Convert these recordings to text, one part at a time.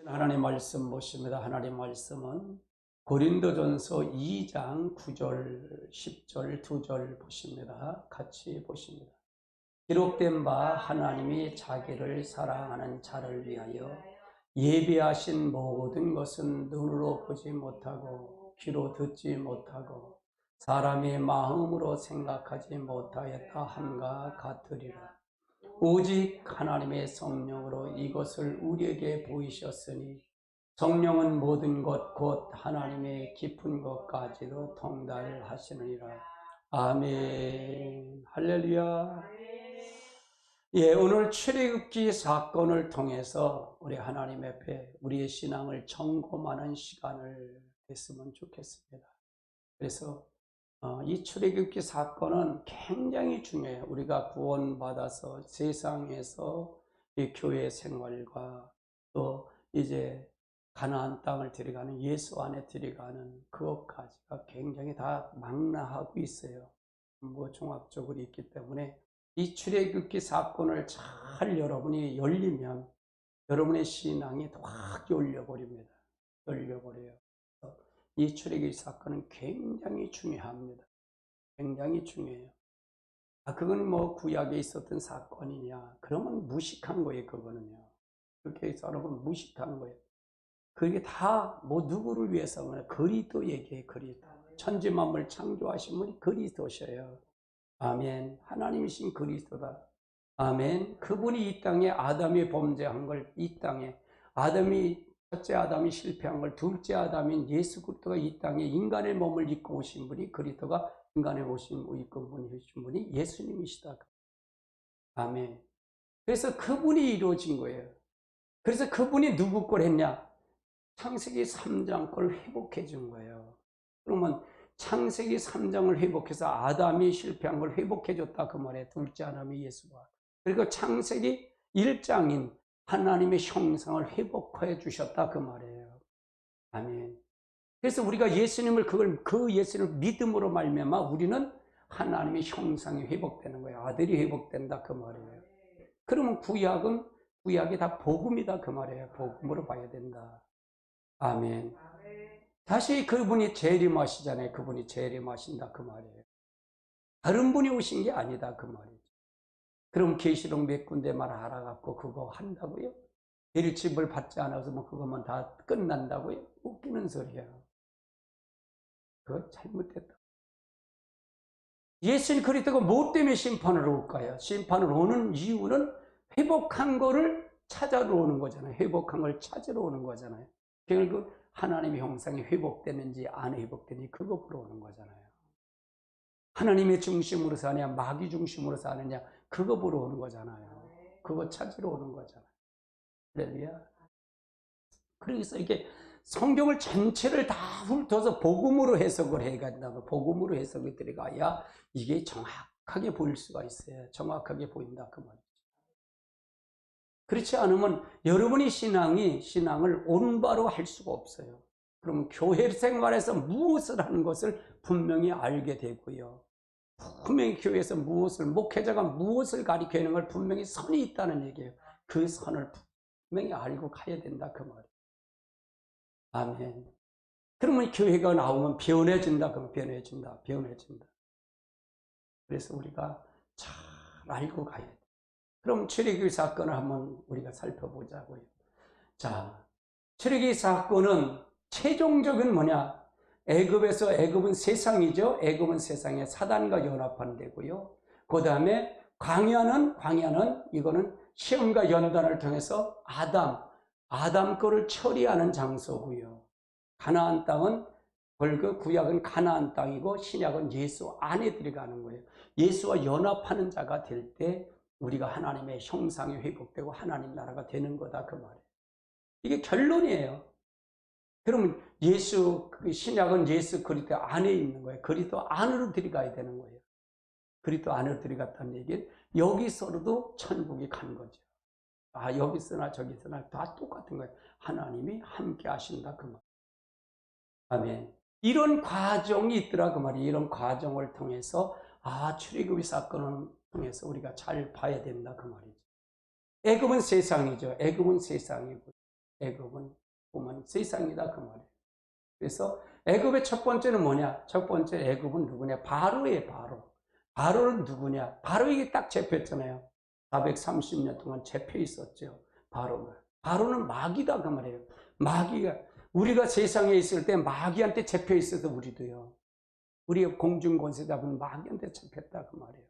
하나님 말씀 보십니다. 하나님 말씀은 고린도전서 2장 9절, 10절, 2절 보십니다. 같이 보십니다. 기록된 바 하나님이 자기를 사랑하는 자를 위하여 예비하신 모든 것은 눈으로 보지 못하고 귀로 듣지 못하고 사람의 마음으로 생각하지 못하였다 함과 같으리라. 오직 하나님의 성령으로 이것을 우리에게 보이셨으니 성령은 모든 것 곧 하나님의 깊은 것까지도 통달하시느니라. 아멘. 할렐루야. 예, 오늘 출애굽기 사건을 통해서 우리 하나님 앞에 우리의 신앙을 점검하는 시간을 됐으면 좋겠습니다. 그래서 이 출애굽기 사건은 굉장히 중요해요. 우리가 구원받아서 세상에서 이 교회 생활과 또 이제 가나안 땅을 들어가는 예수 안에 들어가는 그것까지가 굉장히 다 망라하고 있어요. 뭐 종합적으로 있기 때문에 이 출애굽기 사건을 잘 여러분이 열리면 여러분의 신앙이 확 열려버립니다. 열려버려요. 이 출애굽기 사건은 굉장히 중요합니다. 굉장히 중요해요. 그건 뭐 구약에 있었던 사건이냐? 그러면 무식한 거예요, 그거는요. 그렇게 해서 여러분 무식한 거예요. 그게 다 뭐 누구를 위해서 그리스도 얘기해, 그리스도. 천지 만물 창조하신 분이 그리스도셔요. 아멘. 하나님이신 그리스도다. 아멘. 그분이 이 땅에 아담이 범죄한 걸 이 땅에 첫째 아담이 실패한 걸 둘째 아담인 예수 그리스도가 이 땅에 인간의 몸을 입고 오신 분이 그리스도가 인간의 옷을 입고 오신 분이 예수님이시다. 아멘. 그래서 그분이 이루어진 거예요. 그래서 그분이 누구 걸 했냐? 창세기 3장 걸 회복해 준 거예요. 그러면 창세기 3장을 회복해서 아담이 실패한 걸 회복해 줬다 그 말이에요. 둘째 아담이 예수가. 그리고 창세기 1장인 하나님의 형상을 회복해 주셨다 그 말이에요. 아멘. 그래서 우리가 예수님을 그 예수를 믿음으로 말미암아 우리는 하나님의 형상이 회복되는 거예요. 아들이 회복된다 그 말이에요. 그러면 구약이 다 복음이다 그 말이에요. 복음으로 봐야 된다. 아멘. 다시 그분이 재림하시잖아요. 그분이 재림하신다 그 말이에요. 다른 분이 오신 게 아니다 그 말이죠. 그럼 계시록 몇 군데만 알아갖고 그거 한다고요? 대리집을 받지 않아서 뭐 그것만 다 끝난다고요? 웃기는 소리야. 그거 잘못됐다. 예수님 그리스도가 뭐 때문에 심판을 올까요? 심판을 오는 이유는 회복한 거를 찾아러 오는 거잖아요. 회복한 걸 찾으러 오는 거잖아요. 결국 하나님의 형상이 회복되는지 안 회복되는지 그거 보러 오는 거잖아요. 하나님의 중심으로 사느냐 마귀 중심으로 사느냐 그거 보러 오는 거잖아요. 그거 찾으러 오는 거잖아요. 할렐루야. 그래서 이게 성경을 전체를 다 훑어서 복음으로 해석을 해야 된다고. 복음으로 해석이 들어가야 이게 정확하게 보일 수가 있어요. 정확하게 보인다 그 말이죠. 그렇지 않으면 여러분의 신앙을 올바로 할 수가 없어요. 그러면 교회 생활에서 무엇을 하는 것을 분명히 알게 되고요. 분명히 교회에서 목회자가 무엇을 가리키는 걸 분명히 선이 있다는 얘기예요. 그 선을 분명히 알고 가야 된다 그 말이에요. 아멘. 그러면 교회가 나오면 변해진다. 그럼 변해진다. 그래서 우리가 잘 알고 가야 돼. 그럼 출애굽기 사건을 한번 우리가 살펴보자고요. 자, 출애굽기 사건은 최종적인 뭐냐? 애굽은 세상이죠. 애굽은 세상에 사단과 연합한 데고요. 그 다음에 광야는 이거는 시험과 연단을 통해서 아담 거를 처리하는 장소고요. 가나안 땅은 구약은 가나안 땅이고 신약은 예수 안에 들어가는 거예요. 예수와 연합하는 자가 될 때 우리가 하나님의 형상이 회복되고 하나님 나라가 되는 거다 그 말이에요. 이게 결론이에요. 그러면 신약은 예수 그리스도 안에 있는 거예요. 그리스도 안으로 들어가야 되는 거예요. 그리스도 안으로 들어갔다는 얘기는 여기서도 천국이 간 거죠. 여기서나 저기서나 다 똑같은 거예요. 하나님이 함께 하신다 그 말. 아멘. 이런 과정이 있더라 그 말이에요. 이런 과정을 통해서 출애굽의 사건을 통해서 우리가 잘 봐야 된다 그 말이죠. 애굽은 세상이죠. 애굽은 세상이고 애굽은 보면 세상이다 그 말이에요. 그래서 애굽의 첫 번째는 뭐냐? 첫 번째 애굽은 누구냐? 바로예요. 바로는 누구냐? 바로에게 딱 잡혔잖아요. 430년 동안 잡혀 있었죠. 바로는 마귀다 그 말이에요. 마귀가, 우리가 세상에 있을 때 마귀한테 잡혀 있어도 우리도요. 우리가 공중권세 잡은 마귀한테 잡혔다 그 말이에요.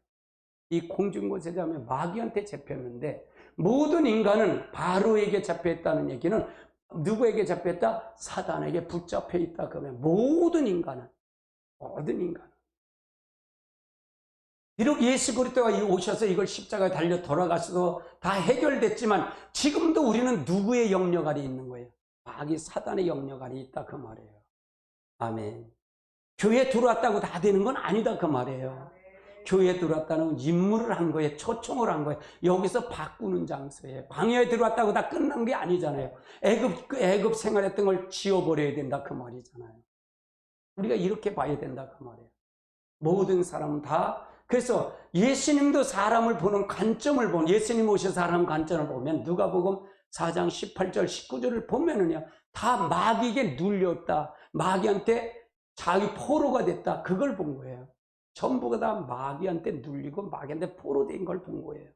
이 공중권세 잡으면 마귀한테 잡혔는데, 모든 인간은 바로에게 잡혀있다는 얘기는 누구에게 잡혔다? 사단에게 붙잡혀 있다 그러면 모든 인간은. 비록 예수 그리스도가 오셔서 이걸 십자가에 달려 돌아가셔서 다 해결됐지만 지금도 우리는 누구의 영역 아래 있는 거예요? 마귀 사단의 영역 아래 있다 그 말이에요. 아멘. 교회 들어왔다고 다 되는 건 아니다 그 말이에요. 교회에 들어왔다는 건 임무를 한 거예요. 초청을 한 거예요. 여기서 바꾸는 장소예요. 광야에 들어왔다고 다 끝난 게 아니잖아요. 애굽 생활했던 걸 지워버려야 된다 그 말이잖아요. 우리가 이렇게 봐야 된다 그 말이에요. 모든 사람은 다. 그래서 예수님도 사람을 보는 관점을 보면, 예수님 오셔 사람 관점을 보면 누가복음 4장 18절 19절을 보면은요, 다 마귀에게 눌렸다, 마귀한테 자기 포로가 됐다, 그걸 본 거예요. 전부가 다 마귀한테 눌리고 마귀한테 포로된 걸 본 거예요.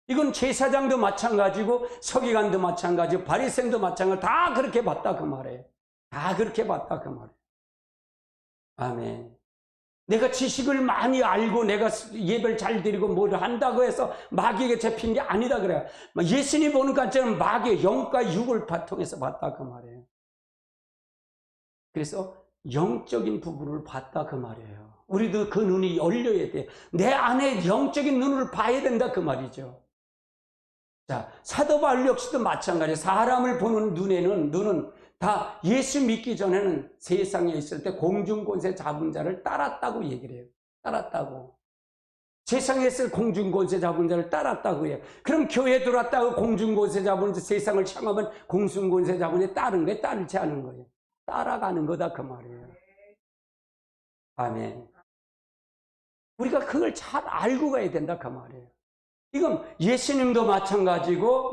이건 제사장도 마찬가지고 서기관도 마찬가지고 바리새인도 마찬가지고 다 그렇게 봤다 그 말이에요. 다 그렇게 봤다 그 말이에요. 아멘. 내가 지식을 많이 알고 내가 예배를 잘 드리고 뭘 한다고 해서 마귀에게 잡힌 게 아니다 그래요. 예수님 보는 관점은 마귀의 영과 육을 통해서 봤다 그 말이에요. 그래서 영적인 부분을 봤다 그 말이에요. 우리도 그 눈이 열려야 돼. 내 안에 영적인 눈을 봐야 된다 그 말이죠. 자, 사도 바울 역시도 마찬가지예요. 사람을 보는 눈은 다 예수 믿기 전에는 세상에 있을 때 공중권세 잡은 자를 따랐다고 얘기를 해요. 따랐다고. 세상에 있을 공중권세 잡은 자를 따랐다고 해요. 그럼 교회 들어왔다고 공중권세 잡은 자, 세상을 향하면 공중권세 잡은 자 따른 거예요? 따르지 않은 거예요? 따라가는 거다 그 말이에요. 아멘. 우리가 그걸 잘 알고 가야 된다 그 말이에요. 이건 예수님도 마찬가지고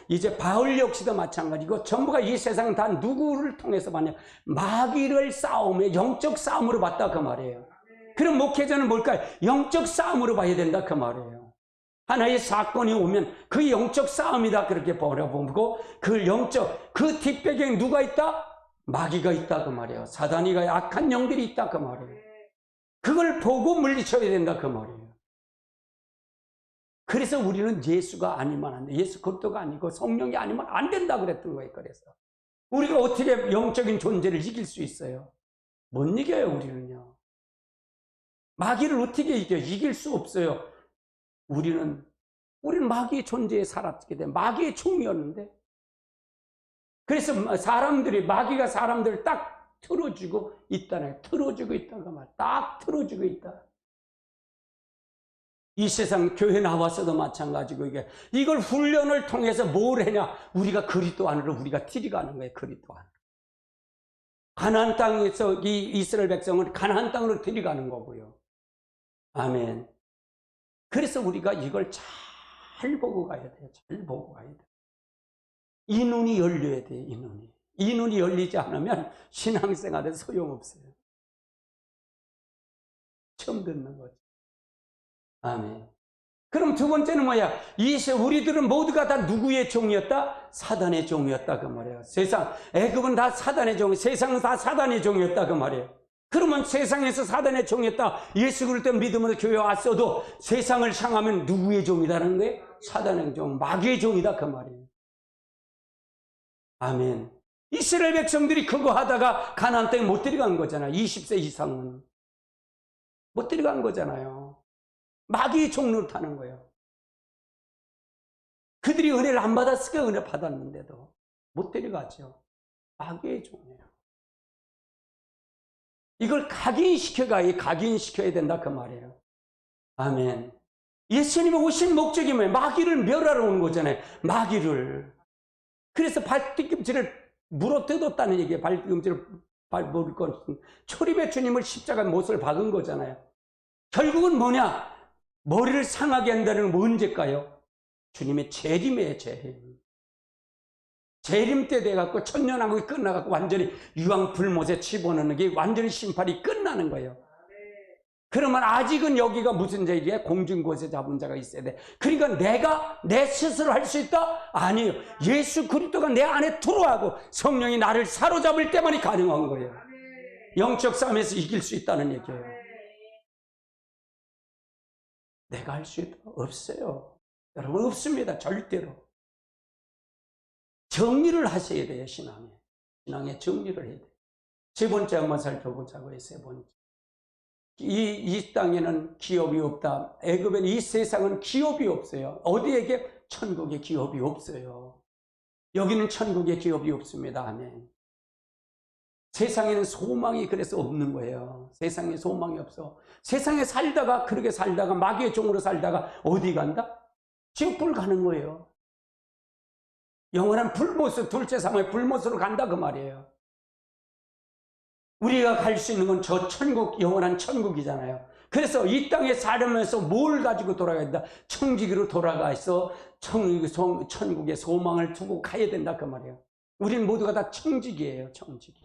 이제 바울 역시도 마찬가지고 전부가 이 세상은 다 누구를 통해서 봤냐? 마귀를 싸움에 영적 싸움으로 봤다 그 말이에요. 그럼 목회자는 뭘까요? 영적 싸움으로 봐야 된다 그 말이에요. 하나의 사건이 오면 그 영적 싸움이다 그렇게 바라보고 그 뒷배경에 누가 있다? 마귀가 있다 그 말이에요. 사단이가 악한 영들이 있다 그 말이에요. 그걸 보고 물리쳐야 된다 그 말이에요. 그래서 우리는 예수가 아니면 안 돼. 예수 그리스도가 아니고 성령이 아니면 안 된다 그랬던 거예요. 그래서 우리가 어떻게 영적인 존재를 이길 수 있어요? 못 이겨요. 우리는요. 마귀를 어떻게 이겨요? 이길 수 없어요. 우리는 마귀의 존재에 살았게 돼. 마귀의 종이었는데. 그래서 마귀가 사람들을 딱 틀어주고 있다네. 틀어주고 있다가 말. 딱 틀어주고 있다. 이 세상 교회 나와서도 마찬가지고 이걸 훈련을 통해서 뭘 하냐? 우리가 그리스도 안으로 우리가 들어가는 거예요. 그리스도 안으로. 가나안 땅에서 이 이스라엘 백성은 가나안 땅으로 들어가는 거고요. 아멘. 그래서 우리가 이걸 잘 보고 가야 돼요. 잘 보고 가야 돼요. 이 눈이 열려야 돼요. 이 눈이 열리지 않으면 신앙생활은 소용없어요. 처음 듣는 거죠. 아멘. 그럼 두 번째는 뭐야? 우리들은 모두가 다 누구의 종이었다? 사단의 종이었다 그 말이에요. 애굽은 다 사단의 종, 세상은 다 사단의 종이었다 그 말이에요. 그러면 세상에서 사단의 종이었다. 예수 그리스도 믿음으로 교회 왔어도 세상을 향하면 누구의 종이다라는 거예요? 사단의 종, 마귀의 종이다 그 말이에요. 아멘. 이스라엘 백성들이 그거 하다가 가나안 땅에 못 들어간 거잖아요. 20세 이상은 못 들어간 거잖아요. 마귀의 종로를 타는 거예요. 그들이 은혜를 안 받았을까? 은혜 받았는데도 못 데려가죠. 마귀의 종이에요. 이걸 각인시켜야 된다 그 말이에요. 아멘. 예수님이 오신 목적이 뭐예요? 마귀를 멸하러 오는 거잖아요. 마귀를. 그래서 발뒤꿈치를 물어뜯었다는 얘기예요. 발뒤꿈치를 초립의 주님을 십자가 못을 박은 거잖아요. 결국은 뭐냐? 머리를 상하게 한다는 건 언제일까요? 주님의 재림이에요. 재림. 재림 때 돼갖고 천년왕국이 끝나갖고 완전히 유황 불못에 집어넣는 게 완전히 심판이 끝나는 거예요. 그러면 아직은 여기가 무슨 죄이기에 공중곳에 잡은 자가 있어야 돼. 그러니까 내가 내 스스로 할 수 있다? 아니에요. 예수 그리스도가 내 안에 들어가고 성령이 나를 사로잡을 때만이 가능한 거예요. 영적 싸움에서 이길 수 있다는 얘기예요. 내가 할 수 있다? 없어요. 여러분, 없습니다. 절대로. 정리를 하셔야 돼요. 신앙에 정리를 해야 돼요. 세 번째 한번 살펴보자고요. 세 번째. 이 땅에는 기업이 없다. 애굽에는, 이 세상은 기업이 없어요. 어디에게? 천국에 기업이 없어요. 여기는 천국에 기업이 없습니다. 아멘. 세상에는 소망이 그래서 없는 거예요. 세상에 소망이 없어. 세상에 살다가, 그렇게 살다가, 마귀의 종으로 살다가 어디 간다? 지옥불 가는 거예요. 영원한 불못으로, 둘째 사망의 불못으로 간다 그 말이에요. 우리가 갈 수 있는 건 저 천국, 영원한 천국이잖아요. 그래서 이 땅에 살면서 뭘 가지고 돌아가야 된다? 천지기로 돌아가서 천국의 소망을 두고 가야 된다 그 말이에요. 우리는 모두가 다 천직이에요. 천직이.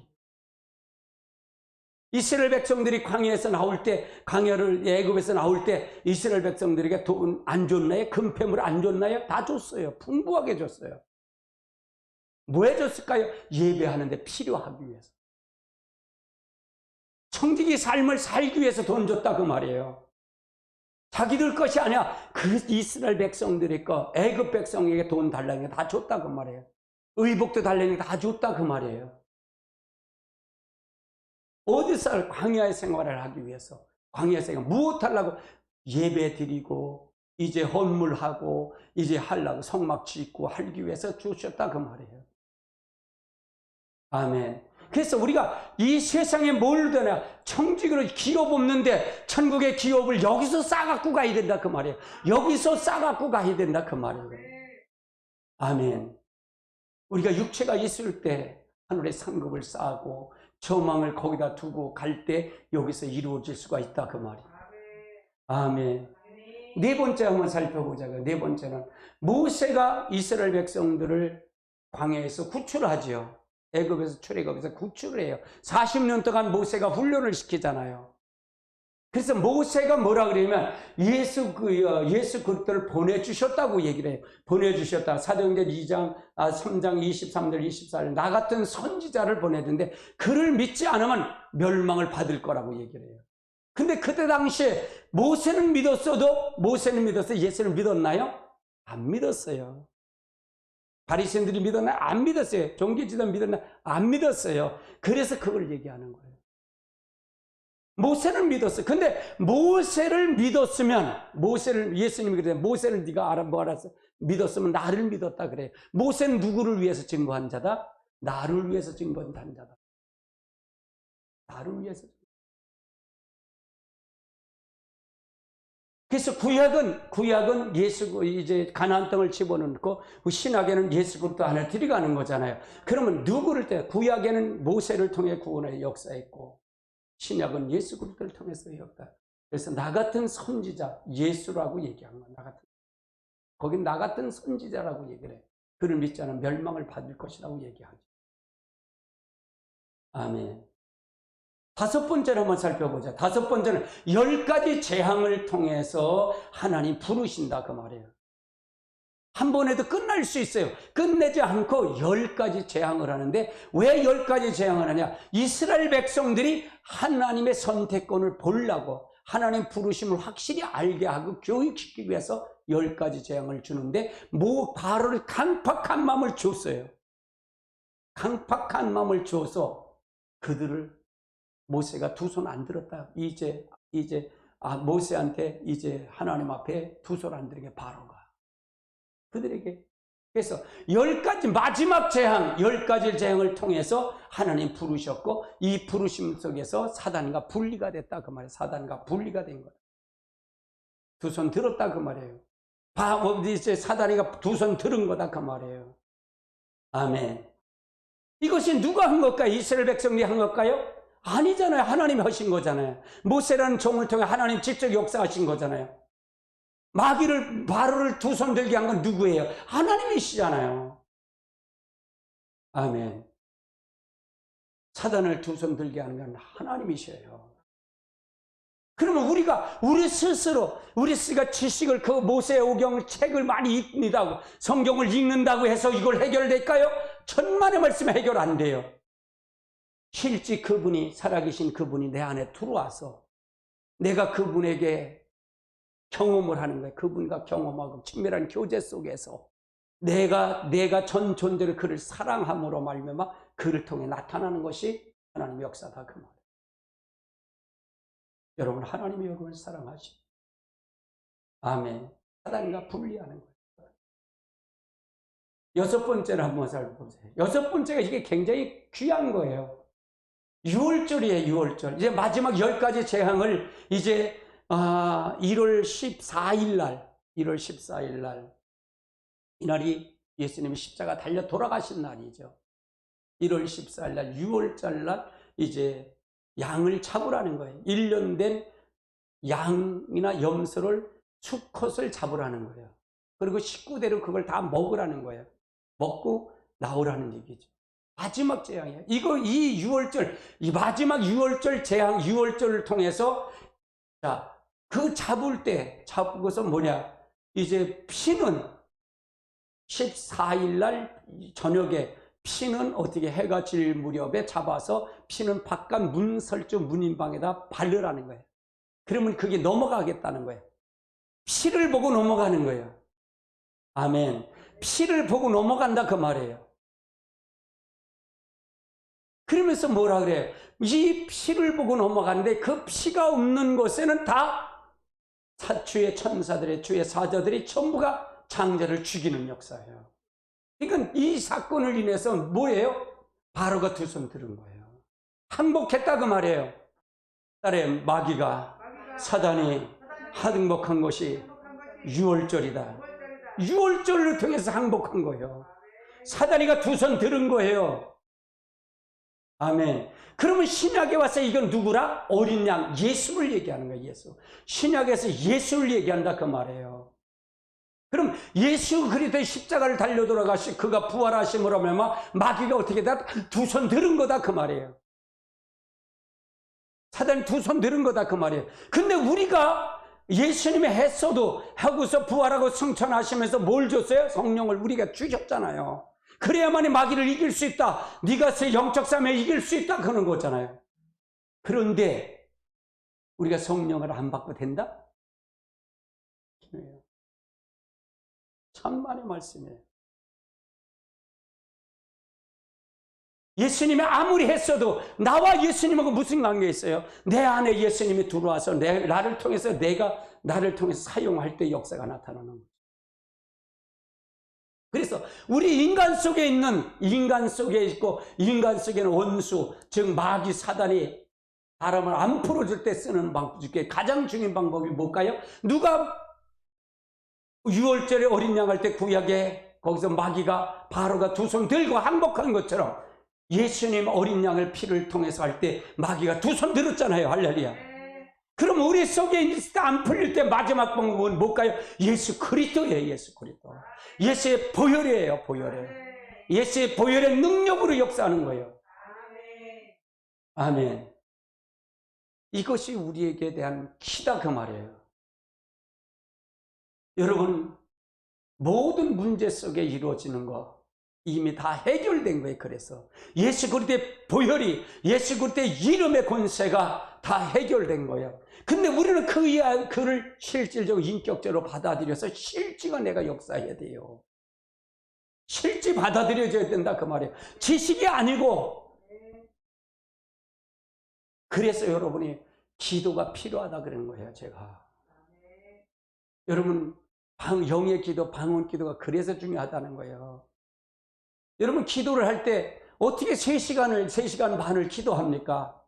이스라엘 백성들이 광야에서 나올 때, 광야를 애굽에서 나올 때 이스라엘 백성들에게 돈 안 줬나요? 금패물 안 줬나요? 다 줬어요. 풍부하게 줬어요. 뭐 줬을까요? 예배하는데 필요하기 위해서. 청지기 삶을 살기 위해서 돈 줬다 그 말이에요. 자기들 것이 아니야. 그 이스라엘 백성들의 거, 애굽 백성에게 돈 달라는 게 다 줬다 그 말이에요. 의복도 달라는 게 다 줬다 그 말이에요. 어디서 광야의 생활을 하기 위해서, 광야의 생활 무엇 하려고? 예배 드리고 이제 헌물하고 이제 하려고 성막 짓고 하기 위해서 주셨다 그 말이에요. 아멘. 그래서 우리가 이 세상에 뭘 되나, 청직으로 기업 없는데 천국의 기업을 여기서 싸갖고 가야 된다 그 말이에요. 여기서 싸갖고 가야 된다 그 말이에요. 아멘. 우리가 육체가 있을 때 하늘의 상급을 쌓고 저망을 거기다 두고 갈 때 여기서 이루어질 수가 있다 그 말이에요. 아멘. 네 번째 한번 살펴보자고요. 네 번째는 모세가 이스라엘 백성들을 광야에서 구출하지요. 애굽에서 출애굽에서 구출을 해요. 40년 동안 모세가 훈련을 시키잖아요. 그래서 모세가 뭐라 그러냐면 예수 그리스도를 보내주셨다고 얘기를 해요. 보내주셨다. 사도행전 2장, 3장 23절 24절 나 같은 선지자를 보내는데 그를 믿지 않으면 멸망을 받을 거라고 얘기를 해요. 근데 그때 당시에 모세는 믿었어. 예수를 믿었나요? 안 믿었어요. 바리새인들이 믿었나요? 안 믿었어요. 종교지도는 믿었나요? 안 믿었어요. 그래서 그걸 얘기하는 거예요. 모세는 믿었어요. 근데 모세를 믿었으면, 예수님이 그래요. 모세를 네가 알았어? 믿었으면 나를 믿었다 그래요. 모세는 누구를 위해서 증거한 자다? 나를 위해서 증거한 자다. 나를 위해서. 그래서 구약은 예수, 이제 가나안 땅을 집어넣고 신약에는 예수 그리스도 안에 들어가는 거잖아요. 그러면 누구를 때? 구약에는 모세를 통해 구원의 역사했고 신약은 예수 그리스도를 통해서 역사. 그래서 나 같은 선지자, 예수라고 얘기한 거야. 거긴 나 같은 선지자라고 얘기를 해. 그를 믿지 않으면 멸망을 받을 것이라고 얘기하죠. 아멘. 다섯 번째로 한번 살펴보자. 다섯 번째는 10가지 재앙을 통해서 하나님 부르신다 그 말이에요. 한 번에도 끝날 수 있어요. 끝내지 않고 10가지 재앙을 하는데 왜 10가지 재앙을 하냐? 이스라엘 백성들이 하나님의 선택권을 보려고 하나님 부르심을 확실히 알게 하고 교육시키기 위해서 10가지 재앙을 주는데 바로를 강팍한 마음을 줬어요. 강팍한 마음을 줘서 그들을 모세가 두 손 안 들었다. 모세한테 이제 하나님 앞에 두 손 안 들게 바로 가. 그들에게. 그래서 10가지 마지막 재앙, 10가지 재앙을 통해서 하나님 부르셨고 이 부르심 속에서 사단과 분리가 됐다 그 말이에요. 사단과 분리가 된 거예요. 두 손 들었다 그 말이에요. 이제 사단이가 두 손 들은 거다 그 말이에요. 아멘. 이것이 누가 한 걸까요? 이스라엘 백성이 한 걸까요? 아니잖아요. 하나님이 하신 거잖아요. 모세라는 종을 통해 하나님 직접 역사하신 거잖아요. 바로를 두 손 들게 한 건 누구예요? 하나님이시잖아요. 아멘. 사단을 두 손 들게 하는 건 하나님이셔요. 그러면 우리 스스로 우리가 지식을 그 모세오경 책을 많이 읽는다고 성경을 읽는다고 해서 이걸 해결될까요? 천만의 말씀 해결 안 돼요. 실제 그분이 살아계신 그분이 내 안에 들어와서 내가 그분에게 경험을 하는 거예요. 그분과 경험하고 친밀한 교제 속에서 내가 전 존재로 그를 사랑함으로 말미암아 그를 통해 나타나는 것이 하나님의 역사다 그 말이에요. 여러분 하나님이 여러분을 사랑하시고 아멘. 사단과 분리하는 거예요. 여섯 번째를 한번 살펴보세요. 여섯 번째가 이게 굉장히 귀한 거예요. 6월절이에요. 6월절. 이제 마지막 10가지 재앙을 이제 1월 14일 날 이날이 예수님이 십자가 달려 돌아가신 날이죠. 1월 14일 날 6월절 날 이제 양을 잡으라는 거예요. 1년 된 양이나 염소를 수컷을 잡으라는 거예요. 그리고 식구대로 그걸 다 먹으라는 거예요. 먹고 나오라는 얘기죠. 마지막 재앙이에요. 이 6월절, 이 마지막 6월절 재앙, 6월절을 통해서 자, 그 잡고서 뭐냐? 이제 피는 14일 날 저녁에 피는 어떻게 해가 질 무렵에 잡아서 피는 바깥 문설주 문인방에다 바르라는 거예요. 그러면 그게 넘어가겠다는 거예요. 피를 보고 넘어가는 거예요. 아멘. 피를 보고 넘어간다 그 말이에요. 그러면서 뭐라 그래요? 이 피를 보고 넘어가는데 그 피가 없는 곳에는 다 주의 천사들의 주의 사자들이 전부가 장자를 죽이는 역사예요. 그러니까 이 사건을 인해서 뭐예요? 바로가 두 손 들은 거예요. 항복했다 그 말이에요. 딸의 마귀가 사단이 항복한 것이 6월절이다. 6월절을 통해서 항복한 거예요. 사단이가 두 손 들은 거예요. 아멘. 그러면 신약에 와서 이건 누구라? 어린 양 예수를 얘기하는 거예요. 예수. 신약에서 예수를 얘기한다 그 말이에요. 그럼 예수 그리스도의 십자가를 달려 돌아가시 그가 부활하심으로 마귀가 어떻게 다 두 손 들은 거다 그 말이에요. 사단이 두 손 들은 거다 그 말이에요. 근데 우리가 예수님이 했어도 하고서 부활하고 승천하시면서 뭘 줬어요? 성령을 우리가 주셨잖아요. 그래야만이 마귀를 이길 수 있다. 네가 영적 싸움에 이길 수 있다 그런 거잖아요. 그런데 우리가 성령을 안 받고 된다? 천만의 말씀이에요. 예수님이 아무리 했어도 나와 예수님하고 무슨 관계 있어요? 내 안에 예수님이 들어와서 나를 통해서 나를 통해서 사용할 때 역사가 나타나는 거죠. 그래서 우리 인간 속에 있고 인간 속에는 원수, 즉 마귀 사단이 사람을 안 풀어줄 때 쓰는 방법 중에 가장 중요한 방법이 뭘까요? 누가 6월절에 어린 양 할 때 구약에 거기서 마귀가 바로가 두 손 들고 항복한 것처럼 예수님 어린 양을 피를 통해서 할 때 마귀가 두 손 들었잖아요. 할렐루야. 그럼 우리 속에 있을 때 안 풀릴 때 마지막 방법은 뭘까요? 예수 그리스도예요. 예수 그리스도. 예수의 보혈이에요. 보혈에. 예수의 보혈의 능력으로 역사하는 거예요. 아멘. 이것이 우리에게 대한 키다 그 말이에요. 여러분 모든 문제 속에 이루어지는 거 이미 다 해결된 거예요. 그래서 예수 그리스도의 보혈이 예수 그리스도의 이름의 권세가 다 해결된 거예요. 근데 우리는 그를 실질적으로 인격적으로 받아들여서 실제가 내가 역사해야 돼요. 실제 받아들여져야 된다 그 말이에요. 지식이 아니고. 그래서 여러분이 기도가 필요하다 그러는 거예요. 제가 여러분 영의 기도, 방언 기도가 그래서 중요하다는 거예요. 여러분 기도를 할 때 어떻게 3시간 반을 기도합니까?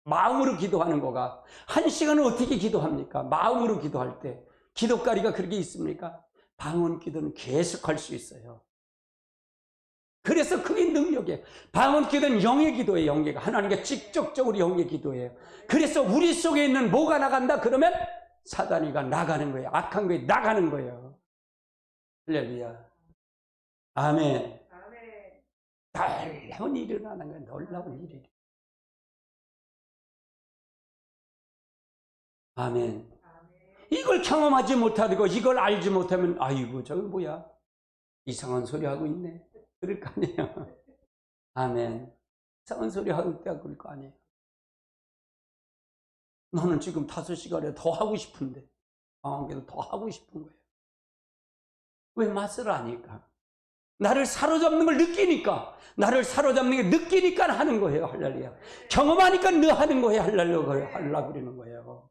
마음으로 기도하는 거가 1시간은 어떻게 기도합니까? 마음으로 기도할 때 기도거리가 그렇게 있습니까? 방언 기도는 계속 할 수 있어요. 그래서 그게 능력이에요. 방언 기도는 영의 기도예요. 영계가 하나님께 직접적으로 영의 기도예요. 그래서 우리 속에 있는 뭐가 나간다 그러면 사단이가 나가는 거예요. 악한 것이 나가는 거예요. 할렐루야. 아멘. 놀라운 일이 일어나는 거예요. 놀라운 일이. 아멘. 이걸 경험하지 못하고 이걸 알지 못하면 아이고 저거 뭐야, 이상한 소리 하고 있네, 그럴 거 아니에요. 아멘. 이상한 소리 하고 있다 그럴 거 아니에요. 나는 지금 5시간에 더 하고 싶은데, 방황계도 더 하고 싶은 거예요. 왜? 맛을 아니까. 나를 사로잡는 걸 느끼니까, 나를 사로잡는 게 느끼니까 하는 거예요. 할렐루야. 경험하니까 너 하는 거예요. 하려고 그러는 거예요.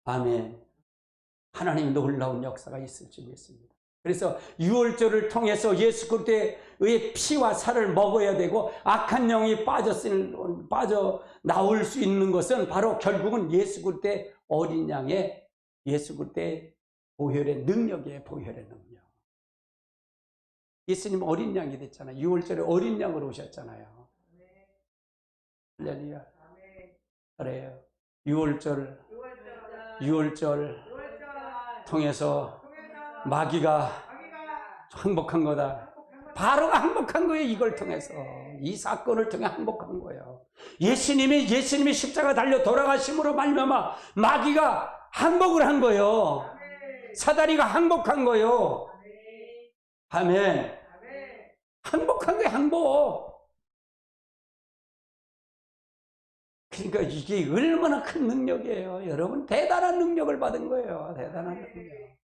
아멘. 하나님의 놀라운 역사가 있을 줄 믿습니다. 그래서 유월절을 통해서 예수 그리스도의 피와 살을 먹어야 되고, 악한 영이 빠져 나올 수 있는 것은 바로 결국은 예수 그리스도의 어린 양의, 예수 그리스도의 보혈의 능력이에요. 보혈의 능력. 예수님 어린 양이 됐잖아요. 유월절에 어린 양으로 오셨잖아요. 할렐루야. 그래요. 유월절 통해서 마귀가 항복한 거다. 바로 항복한 거예요. 이걸 통해서, 이 사건을 통해 항복한 거예요. 예수님이 십자가 달려 돌아가심으로 말미암아 마귀가 항복을 한 거예요. 사다리가 항복한 거예요. 아멘. 항복한 거예요. 항복. 그러니까 이게 얼마나 큰 능력이에요. 여러분 대단한 능력을 받은 거예요. 대단한 능력.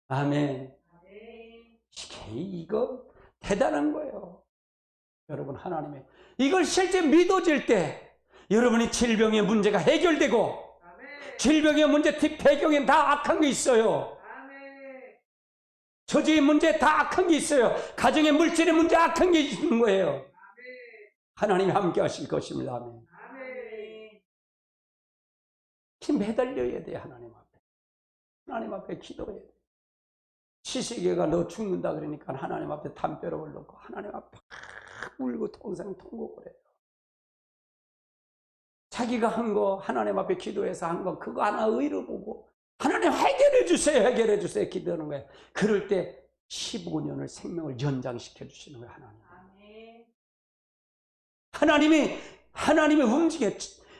아멘. 이거 대단한 거예요. 여러분, 하나님의 이걸 실제 믿어질 때 여러분이 질병의 문제가 해결되고, 질병의 문제 뒷배경엔 다 악한 게 있어요. 처지의 문제 다 악한 게 있어요. 가정의 물질의 문제 악한 게 있는 거예요. 하나님이 함께 하실 것입니다. 아멘. 매달려야 돼. 하나님 앞에 기도해야 돼. 시시개가 너 죽는다 그러니까 하나님 앞에 담벼락을 놓고 하나님 앞에 울고 통상 통곡을 해요. 자기가 한 거, 하나님 앞에 기도해서 한 거, 그거 하나 의로 보고 하나님 해결해 주세요, 해결해 주세요 기도하는 거예요. 그럴 때 15년을 생명을 연장시켜 주시는 거예요. 하나님이 움직여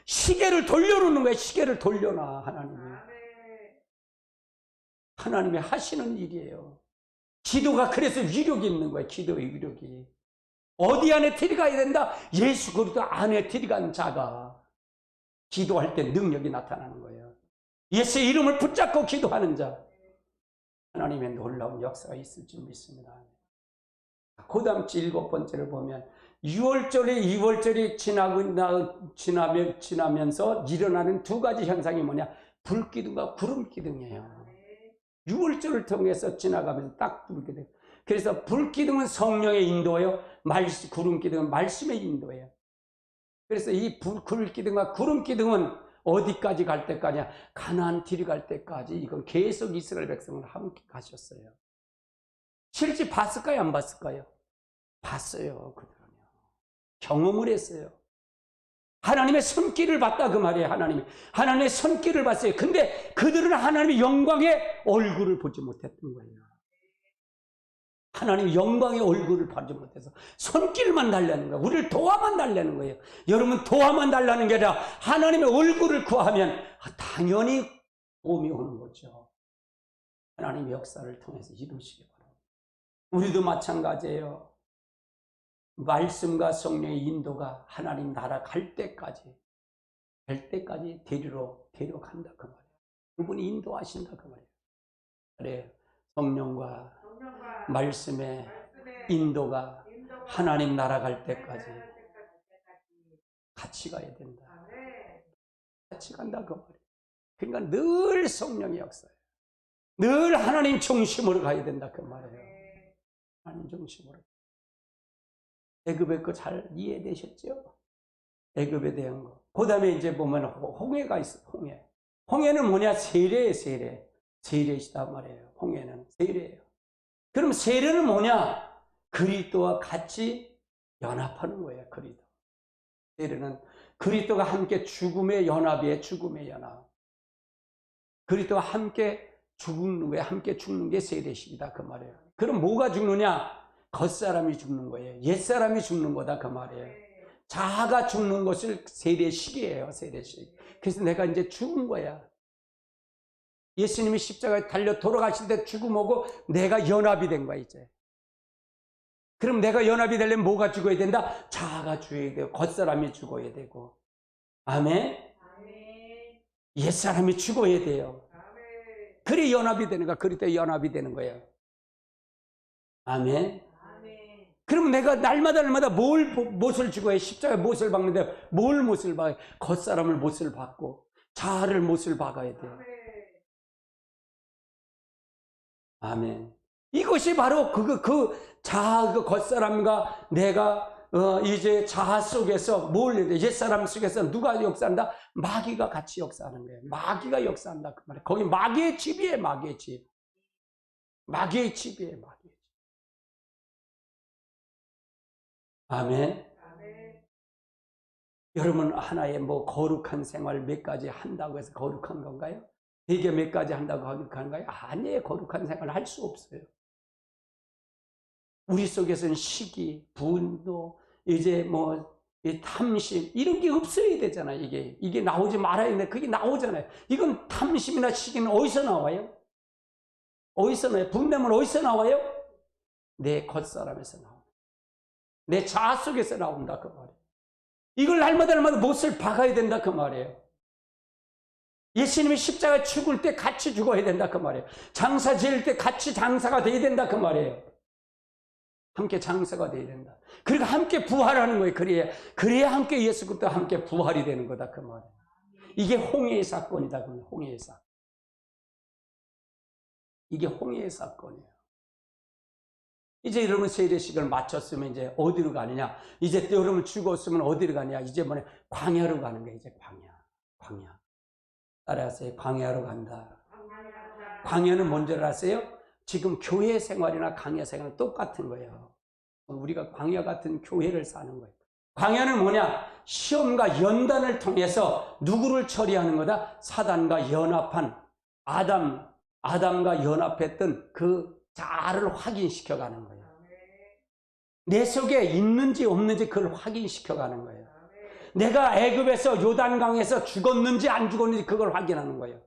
시계를 돌려놓는 거예요. 시계를 돌려놔. 하나님이 하시는 일이에요. 기도가 그래서 위력이 있는 거예요. 기도의 위력이. 어디 안에 들어가야 된다? 예수 그리스도 안에 들어간 자가 기도할 때 능력이 나타나는 거예요. 예수의 이름을 붙잡고 기도하는 자, 하나님의 놀라운 역사가 있을 줄 믿습니다. 그 다음 7번째를 보면, 6월절이 지나면서 일어나는 두 가지 현상이 뭐냐? 불기둥과 구름기둥이에요. 6월절을 통해서 지나가면서 딱 불기둥. 그래서 불기둥은 성령의 인도예요. 구름기둥은 말씀의 인도예요. 그래서 이 불기둥과 구름기둥은 어디까지 갈 때까지냐? 가나안 들어갈 때까지. 이건 계속 이스라엘 백성을 함께 가셨어요. 실제 봤을까요? 안 봤을까요? 봤어요. 그들은요. 경험을 했어요. 하나님의 손길을 봤다 그 말이에요. 하나님의 손길을 봤어요. 근데 그들은 하나님의 영광의 얼굴을 보지 못했던 거예요. 하나님의 영광의 얼굴을 보지 못해서 손길만 달라는 거예요. 우리를 도와만 달라는 거예요. 여러분, 도와만 달라는 게 아니라 하나님의 얼굴을 구하면 당연히 도움이 오는 거죠. 하나님의 역사를 통해서 이루시기 바랍니다. 우리도 마찬가지예요. 말씀과 성령의 인도가 하나님 나라 갈 때까지 데려간다 그 말이에요. 그분이 인도하신다 그 말이에요. 그래, 성령과 말씀의 인도가 하나님 나라 갈 때까지 같이 가야 된다. 같이 간다 그 말이에요. 그러니까 늘 성령의 역사예요. 늘 하나님 중심으로 가야 된다 그 말이에요. 하나님 중심으로. 애굽의 거 잘 이해되셨죠? 애굽에 대한 거. 그 다음에 이제 보면 홍해가 있어. 홍해는 뭐냐? 세례예요. 세례시다 말이에요. 홍해는 세례예요. 그럼 세례는 뭐냐? 그리스도와 같이 연합하는 거예요. 그리스도. 세례는 그리스도가 함께 죽음의 연합이에요. 죽음의 연합. 그리스도와 함께 죽는 게 세례식이다 그 말이에요. 그럼 뭐가 죽느냐? 겉사람이 죽는 거예요. 옛사람이 죽는 거다 그 말이에요. 자아가 죽는 것을 세례식이에요. 세례식. 그래서 내가 이제 죽은 거야. 예수님이 십자가에 달려 돌아가실 때 죽음하고 내가 연합이 된 거야 이제. 그럼 내가 연합이 되려면 뭐가 죽어야 된다? 자아가 죽어야 되고 겉사람이 죽어야 되고. 아멘? 옛사람이 죽어야 돼요. 그래 연합이 되는 거야. 그럴 때 연합이 되는 거예요. 아멘? 그러면 내가 날마다 무엇을 죽어야 십자가에 못을 박는데 뭘 못을 박아요? 겉사람을 못을 박고 자아를 못을 박아야 돼요. 아멘. 이것이 바로 그 자아, 그 겉사람과 내가 이제 자아 속에서 뭘 해야 돼? 옛사람 속에서 누가 역사한다? 마귀가 같이 역사하는 거예요. 마귀가 역사한다 그 말이에요. 거기 마귀의 집이에요. 마귀의 집. 마귀의 집이에요. 마귀의 집. 아멘. 여러분 하나의 뭐 거룩한 생활 몇 가지 한다고 해서 거룩한 건가요? 되게 몇 가지 한다고 거룩한가요? 아니에요. 거룩한 생활을 할 수 없어요. 우리 속에서는 시기, 분노, 이제 뭐 탐심 이런 게 없어야 되잖아요. 이게 나오지 말아야 되는데 그게 나오잖아요. 이건 탐심이나 시기는 어디서 나와요? 어디서 나와요? 분냄은 어디서 나와요? 내 겉사람에서 나옵니다. 내 자아 속에서 나온다 그 말이에요. 이걸 날마다 못을 박아야 된다 그 말이에요. 예수님이 십자가에 죽을 때 같이 죽어야 된다 그 말이에요. 장사 지을 때 같이 장사가 돼야 된다 그 말이에요. 함께 장사가 돼야 된다. 그리고 함께 부활하는 거예요. 그래야 함께 예수 그리스도 함께 부활이 되는 거다 그 말이에요. 이게 홍해의 사건이다. 홍해의 사건. 이게 홍해의 사건이에요. 이제 여러분 세례식을 마쳤으면 이제 어디로 가느냐? 이제 여러분 죽었으면 어디로 가느냐? 이제 뭐냐? 광야로 가는 거예요. 이제 광야. 따라하세요. 광야로 간다. 광야는 뭔지 아세요? 지금 교회 생활이나 광야 생활은 똑같은 거예요. 우리가 광야 같은 교회를 사는 거예요. 광야는 뭐냐? 시험과 연단을 통해서 누구를 처리하는 거다? 사단과 연합한 아담과 연합했던 그 자아를 확인시켜가는 거예요. 내 속에 있는지 없는지 그걸 확인시켜가는 거예요. 내가 애굽에서 요단강에서 죽었는지 안 죽었는지 그걸 확인하는 거예요.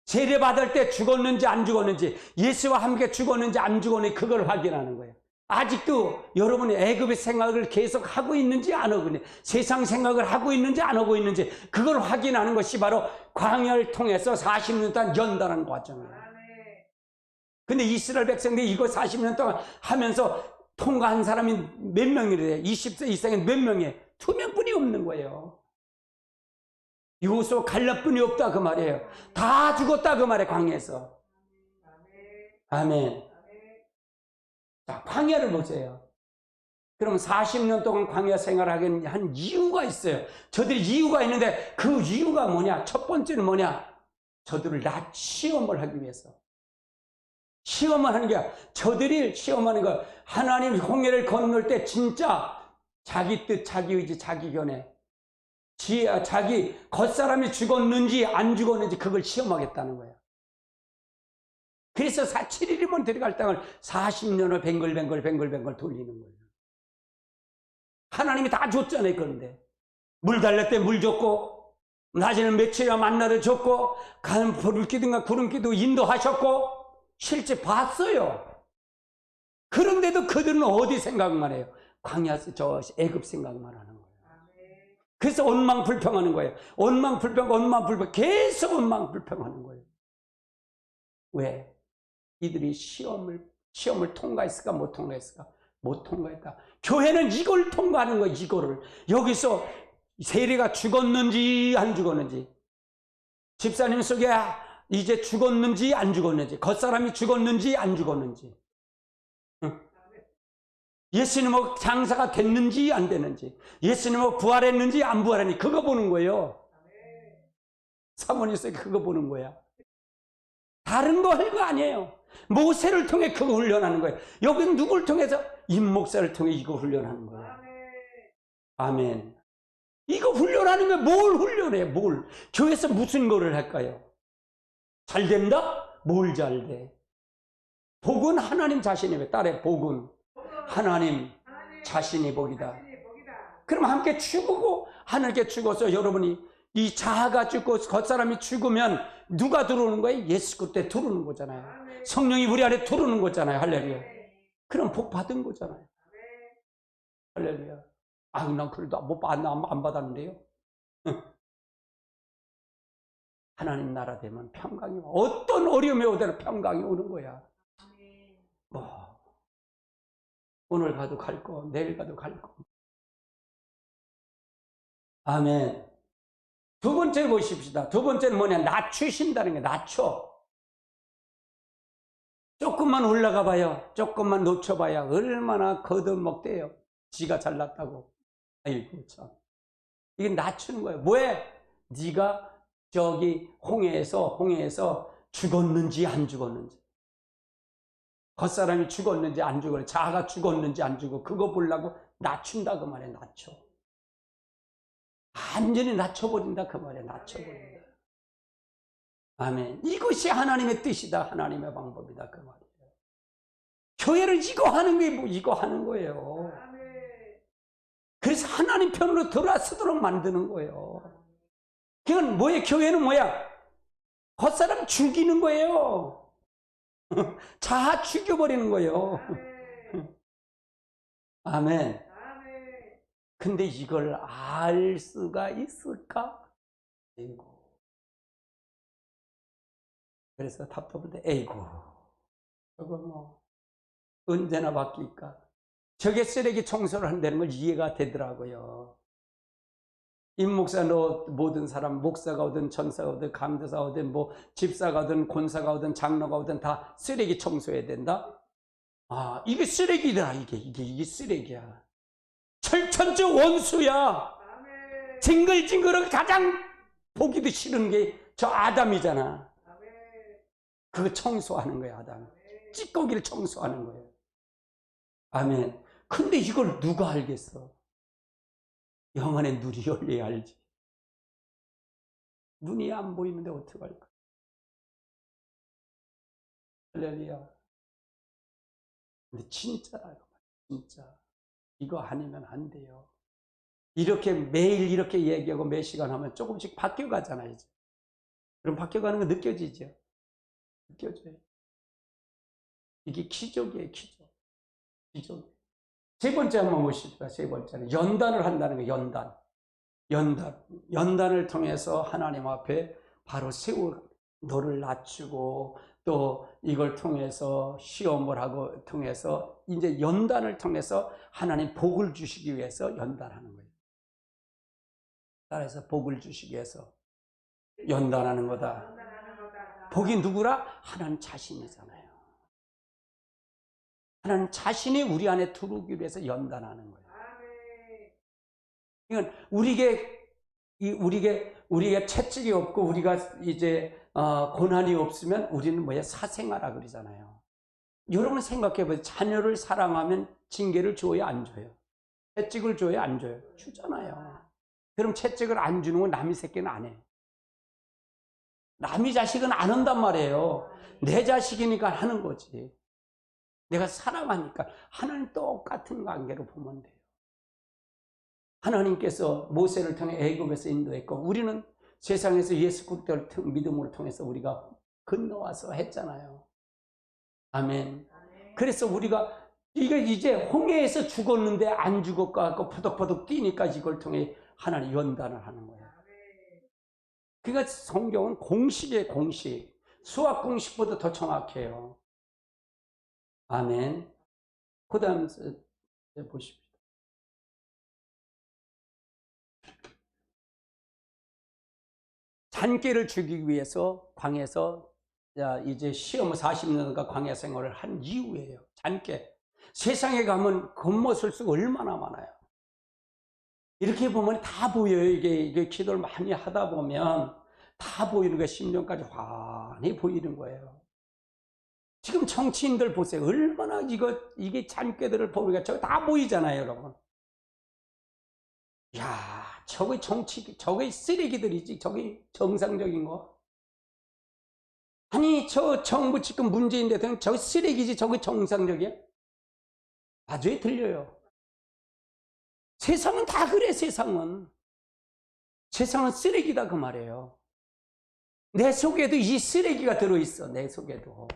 세례 받을 때 죽었는지 안 죽었는지, 예수와 함께 죽었는지 안 죽었는지 그걸 확인하는 거예요. 아직도 여러분이 애굽의 생각을 계속 하고 있는지 안 하고 있는지, 세상 생각을 하고 있는지 안 하고 있는지 그걸 확인하는 것이 바로 광야를 통해서 40년 동안 연단하는 과정이에요. 근데 이스라엘 백성들이 이거 40년 동안 하면서 통과한 사람이 몇 명이래요? 20세 이상인 몇 명이에요? 2명뿐이 없는 거예요. 요소 갈렙뿐이 없다 그 말이에요. 다 죽었다 그 말이에요. 광야에서. 아멘. 자, 광야를 보세요. 그럼 40년 동안 광야 생활하게 한 이유가 있어요. 저들이 이유가 있는데 그 이유가 뭐냐? 첫 번째는 뭐냐? 저들을 시험을 하기 위해서. 시험을 하는 게 저들이 시험하는 거. 하나님 홍해를 건널 때 진짜 자기 뜻, 자기 의지, 자기 견해, 자기 겉사람이 죽었는지 안 죽었는지 그걸 시험하겠다는 거예요. 그래서 7일이면 들어갈 땅을 40년을 뱅글뱅글 돌리는 거예요. 하나님이 다 줬잖아요. 그런데 물 달랠 때 물 줬고, 낮에는 며칠이나 만나를 줬고, 불을 끼든가 구름 끼도 인도하셨고, 실제 봤어요. 그런데도 그들은 어디 생각만 해요? 광야, 애굽 생각만 하는 거예요. 그래서 원망불평하는 거예요. 원망불평, 계속 원망불평하는 거예요. 왜? 이들이 시험을 통과했을까? 못 통과했을까? 못 통과했다. 교회는 이걸 통과하는 거예요. 이거를. 여기서 세례가 죽었는지 안 죽었는지, 집사님 속에 이제 죽었는지 안 죽었는지, 겉사람이 죽었는지 안 죽었는지, 예수님은 장사가 됐는지 안 됐는지, 예수님은 부활했는지 안 부활했는지 그거 보는 거예요. 사모님께 그거 보는 거야. 다른 거 할 거 아니에요. 모세를 통해 그거 훈련하는 거예요. 여기는 누굴 통해서? 임목사를 통해 이거 훈련하는 거예요. 아멘. 이거 훈련하는 거예요. 뭘 훈련해? 뭘? 교회에서 무슨 거를 할까요? 잘 된다? 뭘 잘 돼? 복은 하나님 자신이에요. 딸의 복은. 하나님 자신이 복이다. 그럼 함께 죽고 하늘께 죽어서 여러분이 이 자아가 죽고 겉사람이 죽으면 누가 들어오는 거예요? 예수 그때 들어오는 거잖아요. 성령이 우리 안에 들어오는 거잖아요. 할렐루야. 그럼 복 받은 거잖아요. 할렐루야. 아, 난 그래도 안 받았는데요. 하나님 나라 되면 평강이 와. 어떤 어려움이 오더라도 평강이 오는 거야. 뭐 오늘 가도 갈 거, 내일 가도 갈 거. 아멘. 두 번째 보십시다. 두 번째는 뭐냐? 낮추신다는 게 낮춰. 조금만 올라가 봐요. 조금만 높여봐야 얼마나 거듭먹대요. 지가 잘났다고. 아이고 참. 이게 낮추는 거예요. 왜? 네가 저기 홍해에서 죽었는지 안 죽었는지, 겉사람이 죽었는지 안 죽었는지, 자아가 죽었는지 안 죽어, 그거 보려고 낮춘다 그 말이야. 낮춰. 완전히 낮춰버린다 그 말이야. 낮춰버린다. 아멘. 이것이 하나님의 뜻이다. 하나님의 방법이다 그 말이에요. 교회를 이거 하는 게 뭐 이거 하는 거예요. 그래서 하나님 편으로 돌아서도록 만드는 거예요. 그건 뭐예요? 교회는 뭐야? 겉사람 죽이는 거예요. 자아 죽여버리는 거예요. 아멘. 근데 이걸 알 수가 있을까? 에이고. 그래서 답답한데, 에이고. 저거 뭐, 언제나 바뀔까? 저게 쓰레기 청소를 한다는 걸 이해가 되더라고요. 임목사 너 모든 사람, 목사가 오든 전사가 오든 감도사가 오든 뭐 집사가 오든 권사가 오든 장로가 오든 다 쓰레기 청소해야 된다? 아, 이게 쓰레기더라. 이게 쓰레기야. 철천지 원수야. 징글징글하게 가장 보기도 싫은 게 저 아담이잖아. 그거 청소하는 거야, 아담. 찌꺼기를 청소하는 거예요. 아멘. 근데 이걸 누가 알겠어? 영안의 눈이 열려야 알지. 눈이 안 보이는데 어떡할까? 할렐루야. 근데 진짜라고. 진짜. 이거 아니면 안 돼요. 이렇게 매일 이렇게 얘기하고 몇 시간 하면 조금씩 바뀌어가잖아요. 이제. 그럼 바뀌어가는 거 느껴지죠? 느껴져요. 이게 기적이에요, 기적. 기적. 세 번째 한번 보십시다. 세 번째는 연단을 한다는 거예요. 연단을 통해서 하나님 앞에 바로 너를 낮추고 또 이걸 통해서 시험을 하고 통해서 이제 연단을 통해서 하나님 복을 주시기 위해서 연단하는 거예요. 따라서 복을 주시기 위해서 연단하는 거다. 복이 누구라? 하나님 자신이잖아요. 하나님 자신이 우리 안에 들어오기 위해서 연단하는 거예요. 이건 우리에게 채찍이 없고 우리가 이제 고난이 없으면 우리는 뭐야? 사생아라 그러잖아요. 여러분 생각해 보세요. 자녀를 사랑하면 징계를 줘야 안 줘요? 채찍을 줘야 안 줘요? 주잖아요. 그럼 채찍을 안 주는 건 남의 새끼는 안 해. 남의 자식은 안 한단 말이에요. 내 자식이니까 하는 거지. 내가 사랑하니까. 하나님 똑같은 관계로 보면 돼요. 하나님께서 모세를 통해 애굽에서 인도했고 우리는 세상에서 예수 그리스도를 믿음으로 통해서 우리가 건너와서 했잖아요. 아멘. 그래서 우리가 이제 홍해에서 죽었는데 안 죽었고 퍼덕퍼덕 뛰니까 이걸 통해 하나님 연단을 하는 거예요. 그러니까 성경은 공식이에요, 공식. 수학 공식보다 더 정확해요. 아멘. 그 다음 보십시오. 잔꾀를 죽이기 위해서 광야에서 이제 시험 40년간 광야 생활을 한 이후예요. 잔꾀. 세상에 가면 겉멋을 쓰고 얼마나 많아요. 이렇게 보면 다 보여요. 이게 기도를 많이 하다 보면 다 보이는 거예요. 심령까지 환히 보이는 거예요. 지금 정치인들 보세요. 얼마나 이게 잔꾀들을 보니까 저거 다 보이잖아요, 여러분. 야, 저게 저게 쓰레기들이지. 저게 정상적인 거. 아니, 저 정부 지금 문재인 대통령 저게 쓰레기지. 저게 정상적이야? 아주에 들려요. 세상은 다 그래. 세상은 쓰레기다 그 말이에요. 내 속에도 이 쓰레기가 들어있어. 내 속에도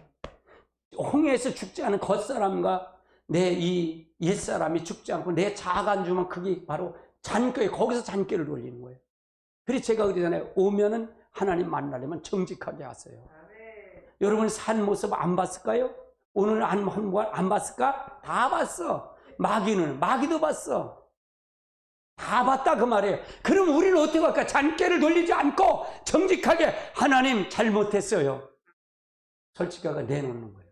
홍해에서 죽지 않은 겉사람과 내 이 옛사람이 죽지 않고 내 자아가 안 주면 그게 바로 잔꾀, 거기서 잔꾀를 돌리는 거예요. 그래서 제가 그러잖아요. 오면은 하나님 만나려면 정직하게 하세요. 여러분 산 모습 안 봤을까요? 오늘 안 봤을까? 다 봤어. 마귀도 봤어. 다 봤다 그 말이에요. 그럼 우리는 어떻게 할까? 잔꾀를 돌리지 않고 정직하게 하나님 잘못했어요. 솔직하게 내놓는 거예요.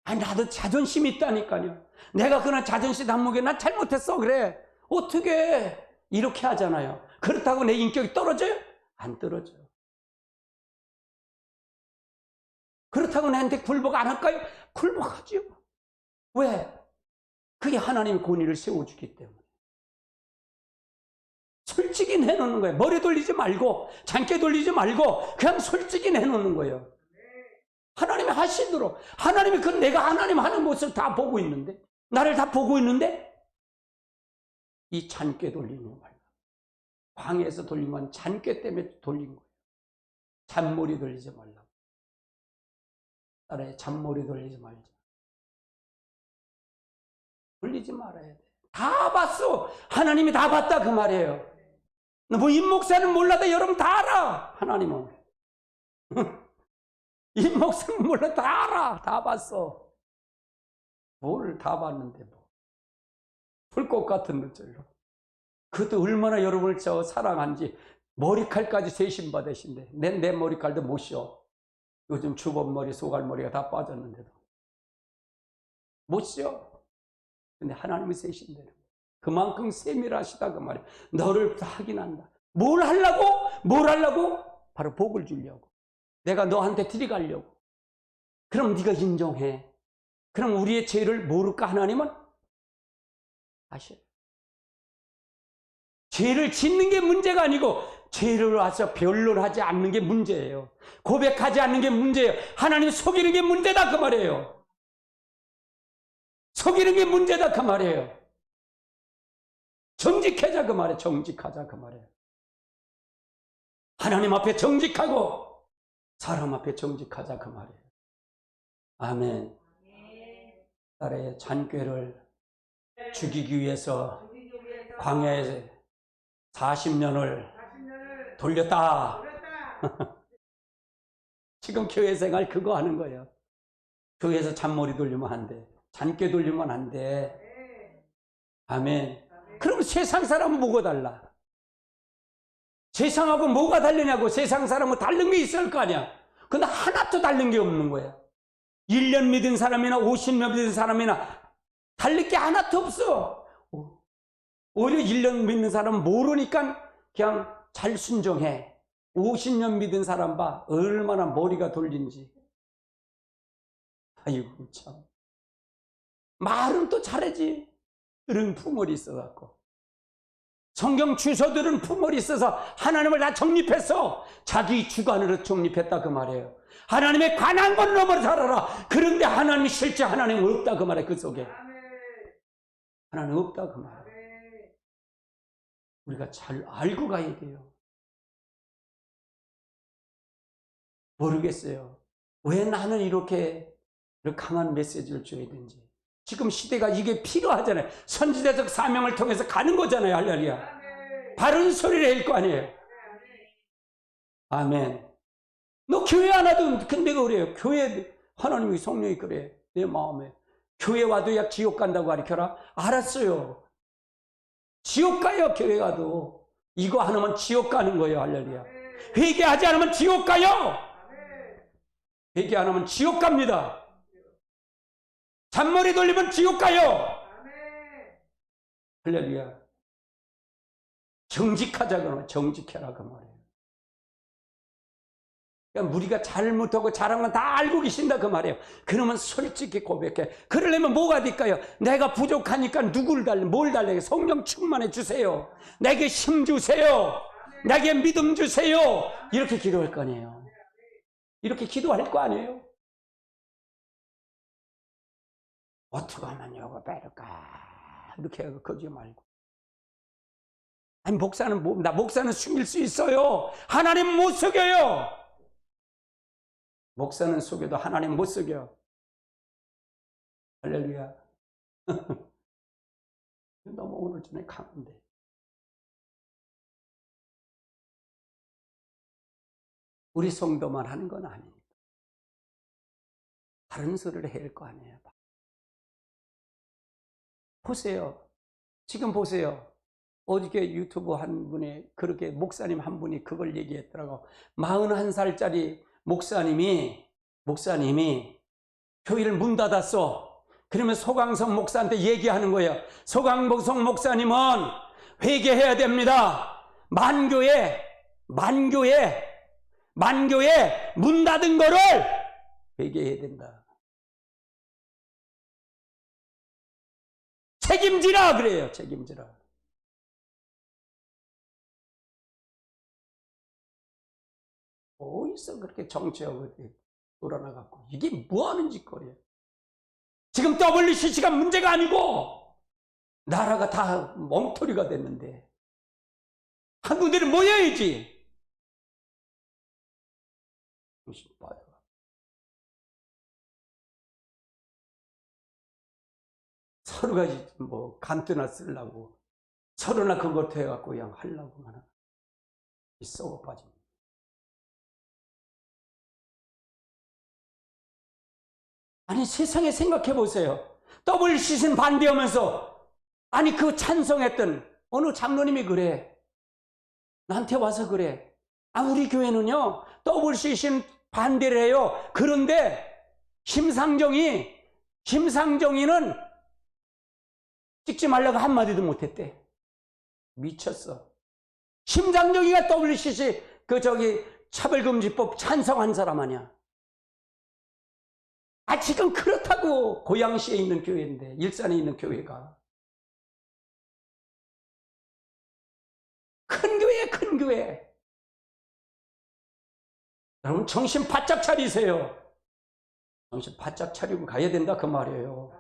아니 나도 자존심이 있다니까요. 내가 그런 자존심 안목에 난 잘못했어 그래. 어떻게 이렇게 하잖아요. 그렇다고 내 인격이 떨어져요? 안 떨어져요. 그렇다고 나한테 굴복 안 할까요? 굴복하죠. 왜? 그게 하나님의 권위를 세워주기 때문에. 솔직히 내놓는 거예요. 머리 돌리지 말고 잔깨 돌리지 말고 그냥 솔직히 내놓는 거예요. 하나님이 하시도록. 하나님이 내가 하나님 하는 모습을 다 보고 있는데, 나를 다 보고 있는데 이 잔깨 돌리는 거 말고, 광야에서 돌린 건 잔깨 때문에 돌린 거예요. 잔머리 돌리지 말라고. 따라해. 잔머리 돌리지 말자. 돌리지 말아야 돼. 다 봤어. 하나님이 다 봤다 그 말이에요. 뭐 임목사는 몰라도 여러분 다 알아. 하나님은 임목사는 몰라 다 알아. 다 봤어. 뭘 다 봤는데 뭐 불꽃 같은 눈절로. 그것도 얼마나 여러분을 사랑한지. 머리칼까지 세심 받으신데 내 머리칼도 못 씌워. 요즘 주범머리 소갈머리가 다 빠졌는데도 못 씌워. 근데 하나님이 세신대로 그만큼 세밀하시다 그 말이에요. 너를 확인한다. 뭘 하려고? 바로 복을 주려고. 내가 너한테 들이가려고. 그럼 네가 인정해. 그럼 우리의 죄를 모를까 하나님은? 아셔요. 죄를 짓는 게 문제가 아니고 죄를 와서 변론하지 않는 게 문제예요. 고백하지 않는 게 문제예요. 하나님 속이는 게 문제다 그 말이에요. 속이는 게 문제다 그 말이에요. 정직하자 그 말이에요. 정직하자 그 말이에요. 하나님 앞에 정직하고 사람 앞에 정직하자 그 말이에요. 아멘. 딸의 잔꾀를 죽이기 위해서 광야에 40년을 돌렸다. 지금 교회 생활 그거 하는 거예요. 교회에서 잔머리 돌리면 안 돼. 잔꾀 돌리면 안 돼. 아멘. 그럼 세상 사람은 뭐가 달라? 세상하고 뭐가 다르냐고. 세상 사람은 다른 게 있을 거 아니야. 근데 하나도 다른 게 없는 거야. 1년 믿은 사람이나 50년 믿은 사람이나 다를 게 하나도 없어. 오히려 1년 믿는 사람은 모르니까 그냥 잘 순종해. 50년 믿은 사람 봐. 얼마나 머리가 돌린지. 아이고 참. 말은 또 잘하지. 들은 품월이 있어갖고. 성경 주소들은 품월이 있어서 하나님을 다 정립했어. 자기 주관으로 정립했다 그 말이에요. 하나님의 관한 건 너무 잘 알아. 그런데 하나님이 실제 하나님 없다 그 말이에요. 그 속에 하나님 없다 그 말이에요. 우리가 잘 알고 가야 돼요. 모르겠어요. 왜 나는 이렇게 강한 메시지를 줘야 되는지. 지금 시대가 이게 필요하잖아요. 선지자적 사명을 통해서 가는 거잖아요. 할렐루야. 바른 소리를 할 거 아니에요. 아멘. 너 교회 안 와도 근데 그래요. 교회 하나님이 성령이 그래. 내 마음에. 교회 와도 야 지옥 간다고 가르쳐라. 알았어요. 지옥 가요. 교회 가도. 이거 하나면 지옥 가는 거예요. 할렐루야. 회개하지 않으면 지옥 가요. 회개 안 하면 지옥 갑니다. 잔머리 돌리면 지옥 가요. 할렐루야. 정직하자 그러면 정직해라 그 말이에요. 그러니까 우리가 잘못하고 잘한 건 다 알고 계신다 그 말이에요. 그러면 솔직히 고백해. 그러려면 뭐가 될까요? 내가 부족하니까 뭘 달래요? 성령 충만해 주세요. 내게 힘 주세요. 내게 믿음 주세요. 이렇게 기도할 거 아니에요. 이렇게 기도할 거 아니에요. 어떻게 하면 요거 빼를까? 이렇게 하고 거지 말고. 아니, 목사는 숨길 수 있어요. 하나님 못 속여요. 목사는 속여도 하나님 못 속여. 할렐루야. 너무 오늘 전에 강한데. 우리 성도만 하는 건 아니니까. 다른 소리를 해야 할 거 아니에요. 보세요. 지금 보세요. 어저께 유튜브 한 분이 그렇게 목사님 한 분이 그걸 얘기했더라고. 41살짜리 목사님이 교회를 문 닫았어. 그러면 소강성 목사한테 얘기하는 거예요. 소강성 목사님은 회개해야 됩니다. 만교회 문 닫은 거를 회개해야 된다. 책임지라 그래요. 책임지라. 어디서 그렇게 정치하고 돌아나갖고 이게 뭐하는 짓거리예요. 지금 WCC가 문제가 아니고 나라가 다 엉터리가 됐는데 한국들이 모여야지. 서로가 뭐 간뜨나 쓰려고 서로나 그것 해갖고 그냥 하려고만 하고 썩어 빠집니다. 아니, 세상에 생각해 보세요. WCC는 반대하면서 아니 그 찬성했던 어느 장로님이 그래. 나한테 와서 그래. 아, 우리 교회는요 WCC는 반대를 해요. 그런데 심상정이는 찍지 말라고 한마디도 못했대. 미쳤어. 심상정이가 WCC 차별금지법 찬성한 사람 아니야. 아, 지금 그렇다고. 고양시에 있는 교회인데, 일산에 있는 교회가. 큰 교회에 큰 교회. 여러분 정신 바짝 차리세요. 정신 바짝 차리고 가야 된다 그 말이에요.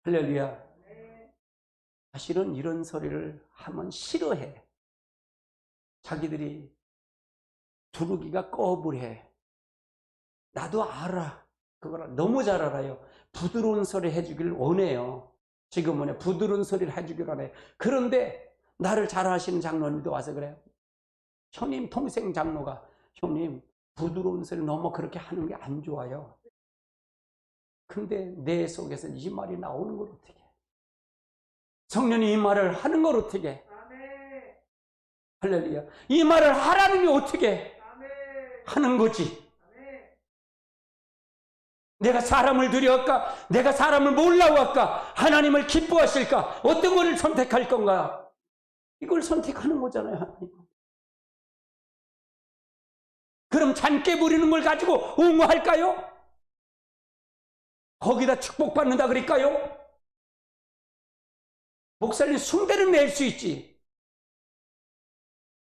할렐루야. 사실은 이런 소리를 하면 싫어해. 자기들이 두르기가 꺼불해. 나도 알아. 그걸 너무 잘 알아요. 부드러운 소리 해주길 원해요. 지금은 부드러운 소리를 해주길 원해. 그런데 나를 잘 아시는 장로님도 와서 그래요. 형님 동생 장로가 형님 부드러운 소리 너무 그렇게 하는 게 안 좋아요. 근데 내 속에서 이 말이 나오는 걸 어떻게 해? 성령이 이 말을 하는 걸 어떻게 해? 할렐루야. 이 말을 하라는 게 어떻게 해? 하는 거지. 내가 사람을 두려워할까? 내가 사람을 몰라할까? 하나님을 기뻐하실까? 어떤 거를 선택할 건가? 이걸 선택하는 거잖아요, 하나님. 그럼 잔깨 부리는 걸 가지고 옹호할까요? 거기다 축복받는다 그럴까요? 목사님 숭배는 낼 수 있지.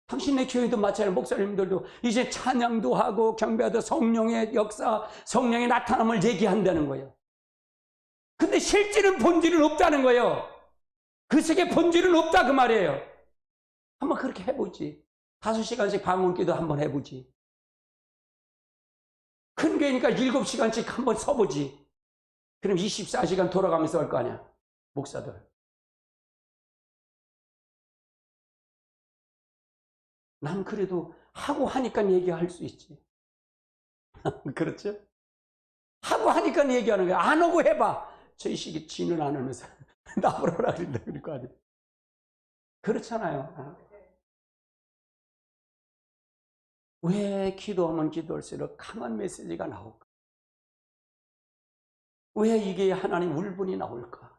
당신네 교회도 마찬가지로 목사님들도 이제 찬양도 하고 경배하다 성령의 역사, 성령의 나타남을 얘기한다는 거예요. 근데 실질은 본질은 없다는 거예요. 그 속에 본질은 없다 그 말이에요. 한번 그렇게 해보지. 5시간씩 방언기도 한번 해보지. 큰 교회니까 7시간씩 한번 서보지. 그럼 24시간 돌아가면서 할 거 아니야, 목사들. 난 그래도 하고 하니까 얘기할 수 있지. 그렇죠? 하고 하니까 얘기하는 거야. 안 하고 해봐. 저희 시기 지는 안 하면서 나보러 오라 그런다 그럴 거 아니에요. 그렇잖아요. 왜 기도하면 기도할수록 강한 메시지가 나올까? 왜 이게 하나님 울분이 나올까?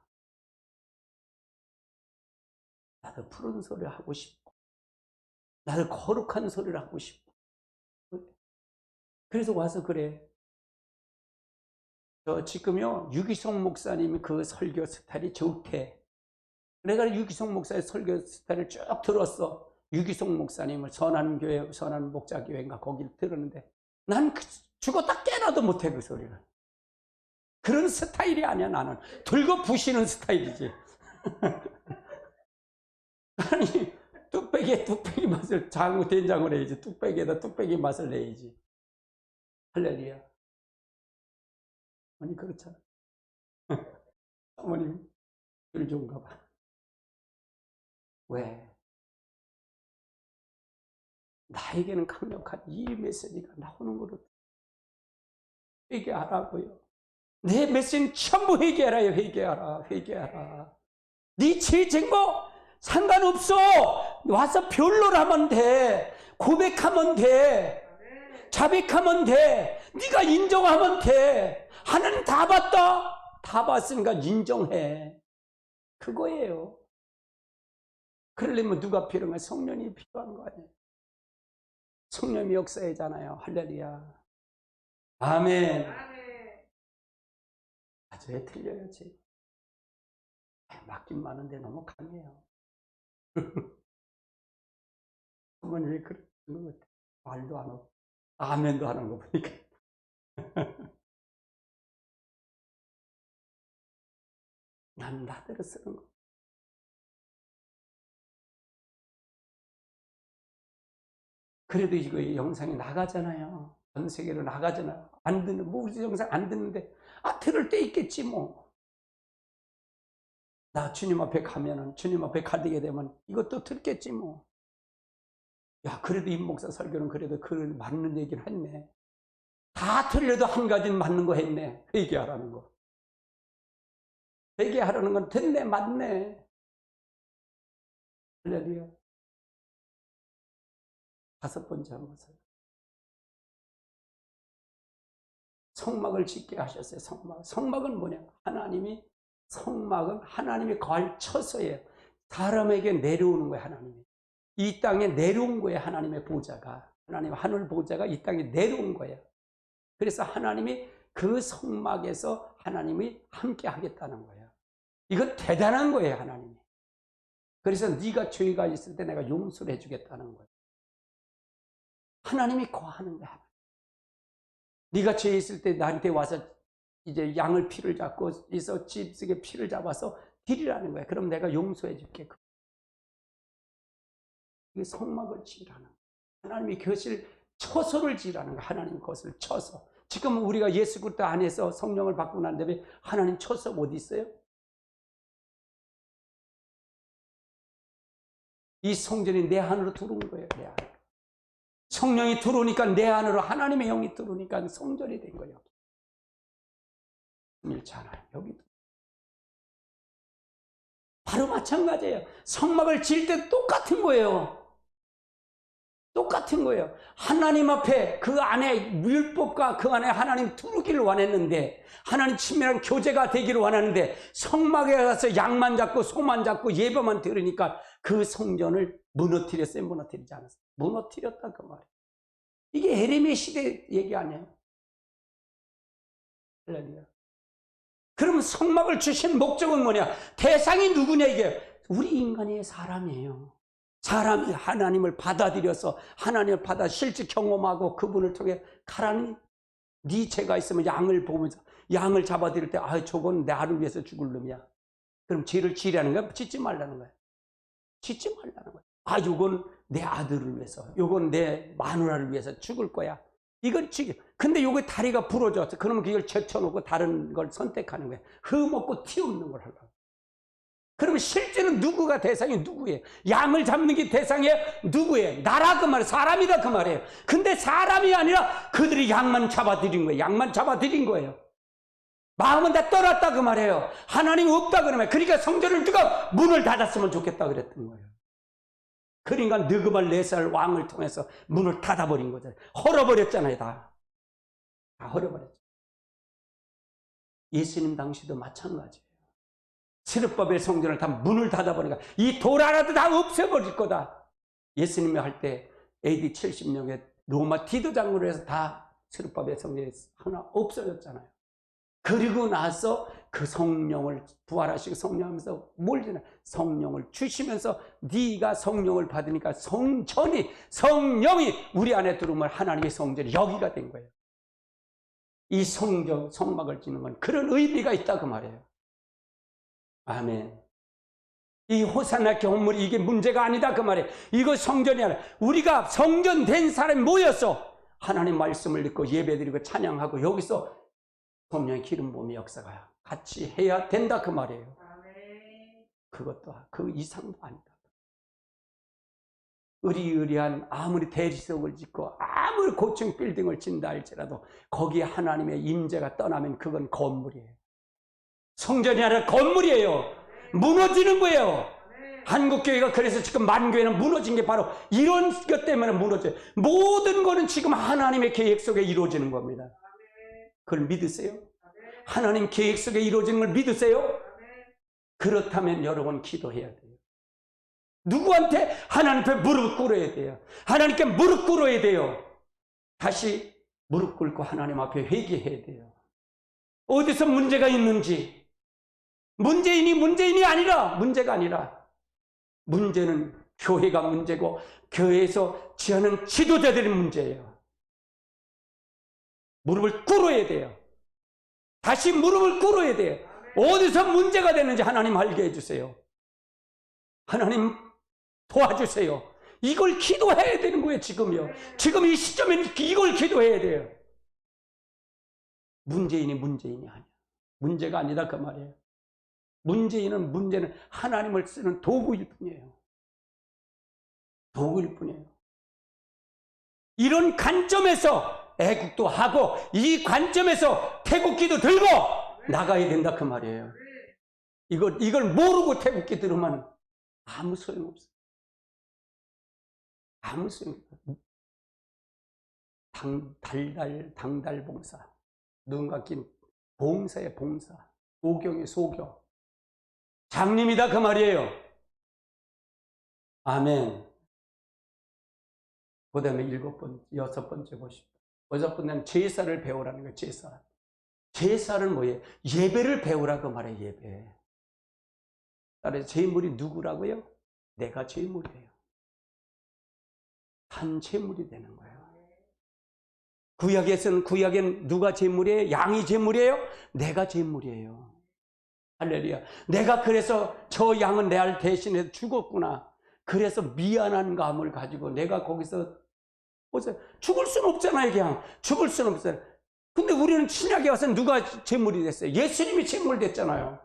나도 푸른 소리 하고 싶고 나도 거룩한 소리를 하고 싶고 그래서 와서 그래. 지금요 유기성 목사님이 그 설교 스타일이 좋대. 내가 유기성 목사의 설교 스타일을 쭉 들었어. 유기성 목사님을 선한 목자교회인가 거기를 들었는데 난 죽었다 깨나도 못해 그 소리를. 그런 스타일이 아니야. 나는 들고 부시는 스타일이지. 아니, 뚝배기 맛을 장우 된장을 해야지. 뚝배기에다 뚝배기 맛을 내야지. 할렐루야. 아니, 그렇잖아. 어머님, 일 좋은가 봐. 왜? 나에게는 강력한 이 메시지가 나오는 거로 회개하라고요. 내 메시지는 전부 회개하라요. 회개하라. 네 죄 증거 상관없어. 와서 변론을 하면 돼. 고백하면 돼. 자백하면 돼. 네가 인정하면 돼. 하나님 다 봤다. 다 봤으니까 인정해. 그거예요. 그러려면 누가 필요한가? 성령이 필요한 거 아니에요. 성령이 역사하잖아요. 할렐루야. 아멘. 아주 틀려요. 맡긴 많은데 너무 강해요. 그건 왜 그런 것 같아. 말도 안 하고 아멘도 하는 거 보니까. 난 나대로 쓰는 거. 그래도 이거 영상이 나가잖아요. 전 세계로 나가잖아요. 안 듣는, 뭐 우리 영상 안 듣는데, 들을 때 있겠지 뭐. 나 주님 앞에 가면은, 주님 앞에 가게 되면 이것도 듣겠지 뭐. 야, 그래도 임 목사 설교는 그래도 그 맞는 얘기를 했네. 다 틀려도 한 가지는 맞는 거 했네. 회개하라는 거. 회개하라는 건 됐네, 맞네. 할렐루야. 5번째 한 것은 성막을 짓게 하셨어요. 성막은 뭐냐? 성막은 하나님이 거할 처소예요. 사람에게 내려오는 거예요. 하나님이 이 땅에 내려온 거예요. 하나님의 보좌가, 하나님 하늘 보좌가 이 땅에 내려온 거예요. 그래서 하나님이 그 성막에서 하나님이 함께 하겠다는 거예요. 이건 대단한 거예요. 하나님이. 그래서 네가 죄가 있을 때 내가 용서를 해주겠다는 거예요. 하나님이 거하는 거야. 네가 죄 있을 때 나한테 와서 이제 양을 피를 잡고 있어 집속에 피를 잡아서 드리라는 거야. 그럼 내가 용서해 줄게. 이게 성막을 지으라는 거야. 하나님이 그것을 처소를 지으라는 거야. 하나님 그것을 처소. 지금 우리가 예수 그리스도 안에서 성령을 받고 난 다음에 하나님 처소 어디 있어요? 이 성전이 내 안으로 들어온 거예요. 내 안으로. 성령이 들어오니까 내 안으로 하나님의 영이 들어오니까 성전이 된 거예요. 밀잖아요. 여기도 바로 마찬가지예요. 성막을 지을 때 똑같은 거예요. 똑같은 거예요. 하나님 앞에 그 안에 율법과 그 안에 하나님 두르기를 원했는데, 하나님 친밀한 교제가 되기를 원하는데, 성막에 가서 양만 잡고 소만 잡고 예배만 들으니까 그 성전을 무너뜨렸어요. 무너뜨리지 않았어요. 무너뜨렸다 그 말이에요. 이게 에레미야 시대 얘기 아니에요. 할렐루야. 그러면 성막을 주신 목적은 뭐냐? 대상이 누구냐 이게? 우리 인간의 사람이에요. 사람이 하나님을 받아들여서 하나님을 받아 실제 경험하고 그분을 통해 가라니, 네 죄가 있으면 양을 보면서 양을 잡아들일 때 저건 나를 위해서 죽을 놈이야. 그럼 죄를 지으라는 거야? 짓지 말라는 거야. 짓지 말라는 거야. 요건 내 아들을 위해서, 요건 내 마누라를 위해서 죽을 거야. 이건 지금 근데 요게 다리가 부러졌어. 그러면 그걸 제쳐놓고 다른 걸 선택하는 거야. 흠없고 티 없는 걸 하려고. 그러면 실제는 누구가 대상이 누구예요? 양을 잡는 게 대상이에요? 누구예요? 나라 그 말이에요. 사람이다 그 말이에요. 근데 사람이 아니라 그들이 양만 잡아들인 거예요. 양만 잡아들인 거예요. 마음은 다 떠났다 그 말이에요. 하나님 없다 그러면. 그러니까 성전을 누가 문을 닫았으면 좋겠다 그랬던 거예요. 그러니까 느그발 4살 왕을 통해서 문을 닫아버린 거잖아요. 헐어버렸잖아요. 다 헐어버렸죠. 예수님 당시도 마찬가지예요. 스룹바벨 성전을 다 문을 닫아버리니까 이 돌 하나도 다 없애버릴 거다. 예수님이 할 때 AD 70년에 로마 디도 장군을 해서 다 스룹바벨 성전이 하나 없어졌잖아요. 그리고 나서 그 성령을 부활하시고 성령하면서 뭘 주나? 성령을 주시면서 네가 성령을 받으니까 성령이 우리 안에 들어오면 하나님의 성전이 여기가 된 거예요. 이 성막을 짓는 건 그런 의미가 있다 그 말이에요. 아멘. 이 호산나 경물이 이게 문제가 아니다 그 말이에요. 이거 성전이 아니라 우리가 성전 된 사람이 모여서 하나님 말씀을 듣고 예배드리고 찬양하고 여기서 성령의 기름 부음의 역사가 같이 해야 된다 그 말이에요. 그것도 그 이상도 아니다. 의리의리한 아무리 대리석을 짓고 아무리 고층 빌딩을 짓는다 할지라도 거기에 하나님의 임재가 떠나면 그건 건물이에요. 성전이 아니라 건물이에요. 무너지는 거예요. 한국교회가 그래서 지금 만교회는 무너진 게 바로 이런 것 때문에 무너져요. 모든 거는 지금 하나님의 계획 속에 이루어지는 겁니다. 그걸 믿으세요? 하나님 계획 속에 이루어지는 걸 믿으세요? 그렇다면 여러분 기도해야 돼요. 누구한테? 하나님 앞에 무릎 꿇어야 돼요. 하나님께 무릎 꿇어야 돼요. 다시 무릎 꿇고 하나님 앞에 회개해야 돼요. 어디서 문제가 있는지. 문제인이 아니라 문제가 아니라 문제는 교회가 문제고 교회에서 지하는 지도자들이 문제예요. 무릎을 꿇어야 돼요. 다시 무릎을 꿇어야 돼요. 어디서 문제가 되는지 하나님 알게 해주세요. 하나님 도와주세요. 이걸 기도해야 되는 거예요. 지금요. 지금 이 시점에 이걸 기도해야 돼요. 문제인이 아니야. 문제가 아니다 그 말이에요. 문제는 하나님을 쓰는 도구일 뿐이에요. 도구일 뿐이에요. 이런 관점에서 애국도 하고 이 관점에서 태국기도 들고 나가야 된다 그 말이에요. 이걸 모르고 태국기 들으면 아무 소용없어요. 아무 소용없어요. 당달봉사. 누군가 낀 봉사의 봉사. 소경의 소경. 장님이다 그 말이에요. 아멘. 그 다음에 6번째 보십시오. 6번째는 제사를 배우라는 거예요. 제사. 제사는 뭐예요? 예배를 배우라 그 말이에요. 예배. 따라서 제물이 누구라고요? 내가 제물이에요. 한 제물이 되는 거예요. 구약엔 누가 제물이에요? 양이 제물이에요? 내가 제물이에요. 할렐루야. 내가 그래서 저 양은 내 대신에 죽었구나. 그래서 미안한 감을 가지고 내가 거기서 죽을 수는 없잖아요. 그냥 죽을 수는 없어요. 근데 우리는 신약에 와서 누가 제물이 됐어요? 예수님이 제물 됐잖아요.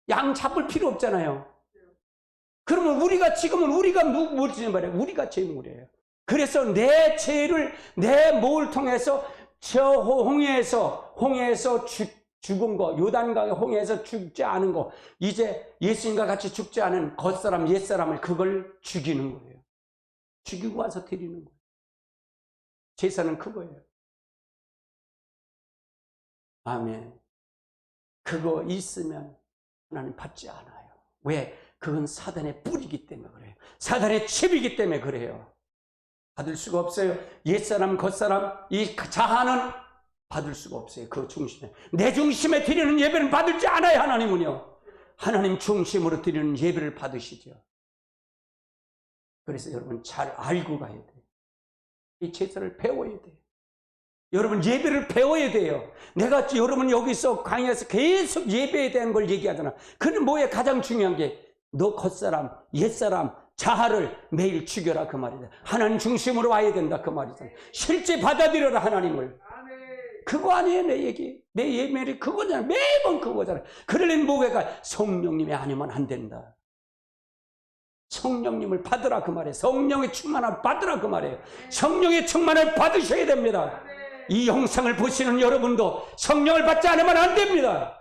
양 잡을 필요 없잖아요. 그러면 지금은 우리가 뭐지 말이에요? 우리가 제물이에요. 그래서 내 죄를 내 몸을 통해서 저 홍해에서 죽은 거, 요단강의 홍해에서 죽지 않은 거, 이제 예수님과 같이 죽지 않은 겉사람, 옛사람을 그걸 죽이는 거예요. 죽이고 와서 드리는 거예요. 제사는 그거예요. 아멘. 그거 있으면 하나님 받지 않아요. 왜? 그건 사단의 뿌리이기 때문에 그래요. 사단의 칩이기 때문에 그래요. 받을 수가 없어요. 옛사람, 겉사람, 이 자아는 받을 수가 없어요. 그 중심에. 내 중심에 드리는 예배는 받을지 않아요. 하나님은요. 하나님 중심으로 드리는 예배를 받으시죠. 그래서 여러분 잘 알고 가야 돼요. 이 제사를 배워야 돼요. 여러분 예배를 배워야 돼요. 여러분 여기서 강의에서 계속 예배에 대한 걸 얘기하잖아. 그는 뭐에 가장 중요한 게 너 겉사람, 옛사람, 자아를 매일 죽여라 그 말이다. 하나님 중심으로 와야 된다 그 말이잖아. 실제 받아들여라 하나님을. 그거 아니에요 내 얘기. 내 예배를 그거잖아. 매번 그거잖아. 그러려면 뭐가 성령님이 아니면 안 된다. 성령님을 받으라 그 말이에요. 성령의 충만함을 받으라 그 말이에요. 성령의 충만함을 받으셔야 됩니다. 이 영상을 보시는 여러분도 성령을 받지 않으면 안 됩니다.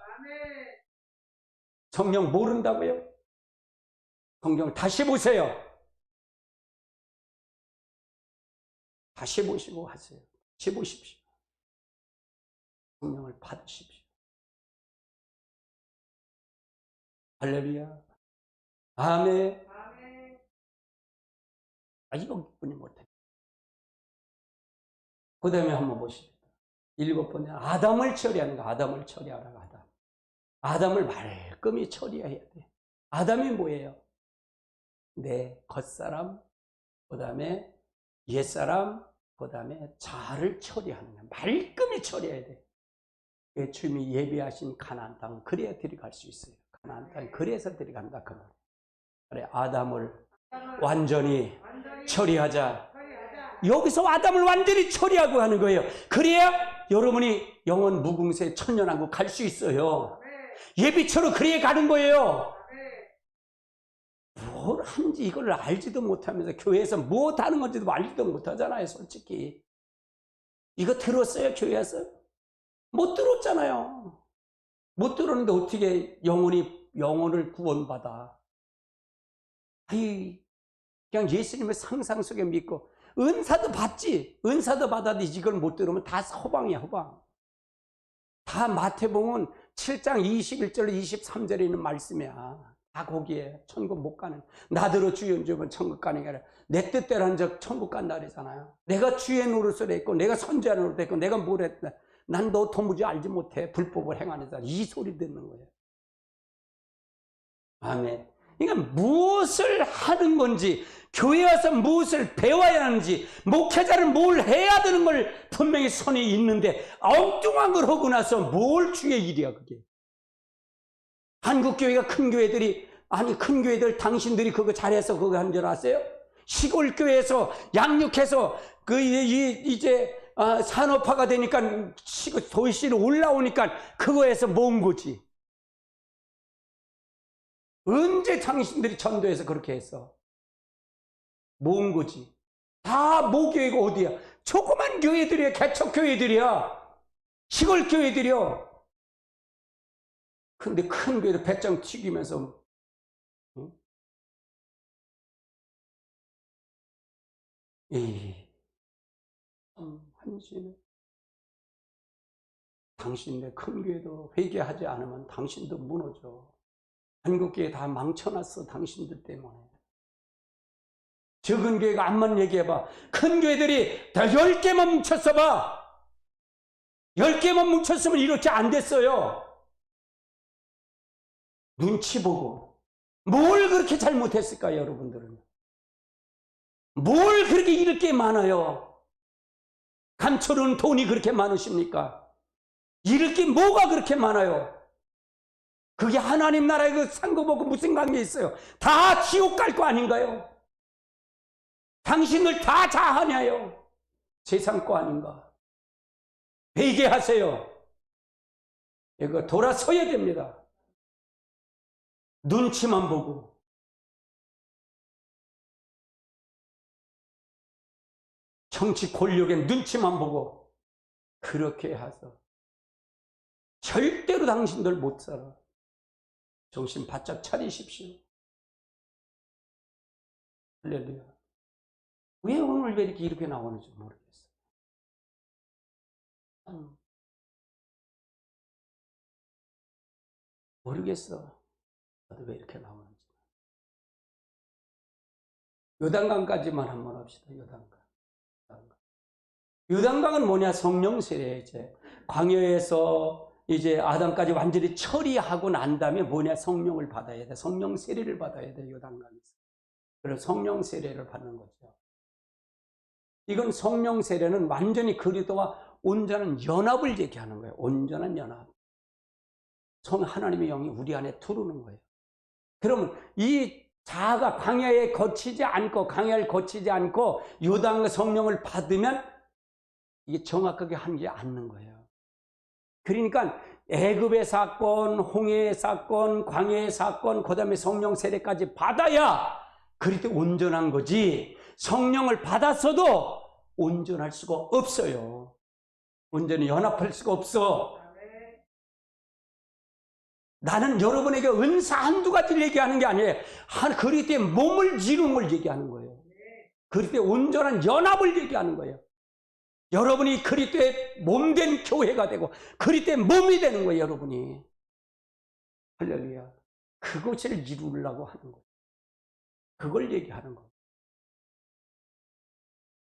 성령 모른다고요? 성경을 다시 보세요. 다시 보시고 하세요. 다시 보십시오. 성령을 받으십시오. 할렐루야. 아멘. 이것뿐이 못해. 그 다음에 한번 보십시오. 7번째 아담을 처리하는 거. 아담을 처리하라. 아담을 말끔히 처리해야 돼. 아담이 뭐예요? 내 겉사람, 그 다음에 옛사람, 그 다음에 자를 처리하는 거야. 말끔히 처리해야 돼. 주님이 예비하신 가나안 땅, 그래야 들어갈 수 있어요. 가나안 땅, 그래서 들어간다 그 말. 그래, 아담을 완전히 처리하자. 여기서 아담을 완전히 처리하고 하는 거예요. 그래야 여러분이 영원 무궁세 천년왕국 갈 수 있어요. 예비처럼 그래야 가는 거예요. 뭘 하는지 이걸 알지도 못하면서 교회에서 무엇 하는 건지도 알지도 못하잖아요. 솔직히 이거 들었어요? 교회에서? 못 들었잖아요. 못 들었는데 어떻게 영혼을 구원받아? 아이, 그냥 예수님의 상상 속에 믿고 은사도 받지. 은사도 받아도 이걸 못 들으면 다 허방이야, 허방. 다 마태복음 7장 21절 23절에 있는 말씀이야. 다 거기에 천국 못 가는. 나더러 주의 은주면 천국 가는 게 아니라 내 뜻대로 한 적 천국 간다 그랬잖아요. 내가 주의 노릇을 했고 내가 선지자 노릇을 했고 내가 뭘 했다. 난 너 도무지 알지 못해. 불법을 행하는 자는 이 소리 듣는 거예요. 아멘. 그러니까 무엇을 하는 건지, 교회 와서 무엇을 배워야 하는지, 목회자는 뭘 해야 되는 걸 분명히 선이 있는데 엉뚱한 걸 하고 나서 뭘 주의 일이야 그게. 한국교회가 큰 교회들이, 아니 큰 교회들 당신들이 그거 잘해서 그거 한 줄 아세요? 시골 교회에서 양육해서 이제 산업화가 되니까 도시로 올라오니까 그거에서 모은 거지. 언제 당신들이 전도해서 그렇게 했어? 모은 거지. 다 모교회가 어디야? 조그만 교회들이야. 개척교회들이야. 시골 교회들이야. 근데 큰 교회도 배짱 튀기면서, 응? 한시는 당신네 큰 교회도 회개하지 않으면 당신도 무너져. 한국교회 다 망쳐놨어. 당신들 때문에. 적은 교회가 암만 얘기해봐. 큰 교회들이 다 10개만 뭉쳤어봐. 10개만 뭉쳤으면 이렇게 안 됐어요. 눈치 보고. 뭘 그렇게 잘못했을까요, 여러분들은? 뭘 그렇게 잃을 게 많아요? 감초로는 돈이 그렇게 많으십니까? 잃을 게 뭐가 그렇게 많아요? 그게 하나님 나라에 그 상고보고 무슨 관계 있어요? 다 지옥 갈 거 아닌가요? 당신들 다 자하냐요? 세상 거 아닌가? 회개하세요. 이거 돌아서야 됩니다. 눈치만 보고. 정치 권력의 눈치만 보고 그렇게 해서 절대로 당신들 못 살아. 정신 바짝 차리십시오. 할렐루야. 왜 오늘 왜 이렇게 나오는지 모르겠어요. 모르겠어. 나도 왜 이렇게 나오는지. 요단강까지만 한번 합시다. 요단강. 요단강은 뭐냐? 성령 세례. 이제 광야에서 이제 아담까지 완전히 처리하고 난 다음에 뭐냐? 성령을 받아야 돼. 성령 세례를 받아야 돼. 요단강에서. 그래서 성령 세례를 받는 거죠. 이건 성령 세례는 완전히 그리스도와 온전한 연합을 얘기하는 거예요. 온전한 연합. 하나님의 영이 우리 안에 들어오는 거예요. 그러면 이 자아가 광야를 거치지 않고 요단 성령을 받으면 이게 정확하게 하지 않는 거예요. 그러니까 애굽의 사건, 홍해의 사건, 광야의 사건, 그 다음에 성령 세례까지 받아야 그리스도 온전한 거지. 성령을 받았어도 온전할 수가 없어요. 온전히 연합할 수가 없어. 나는 여러분에게 은사 한두 가지를 얘기하는 게 아니에요. 그리스도의 몸을 이루는 걸 얘기하는 거예요. 그리스도의 온전한 연합을 얘기하는 거예요. 여러분이 그리스도의 몸된 교회가 되고 그리스도의 몸이 되는 거예요. 여러분이. 할렐루야. 그것을 이루려고 하는 거예요. 그걸 얘기하는 거예요.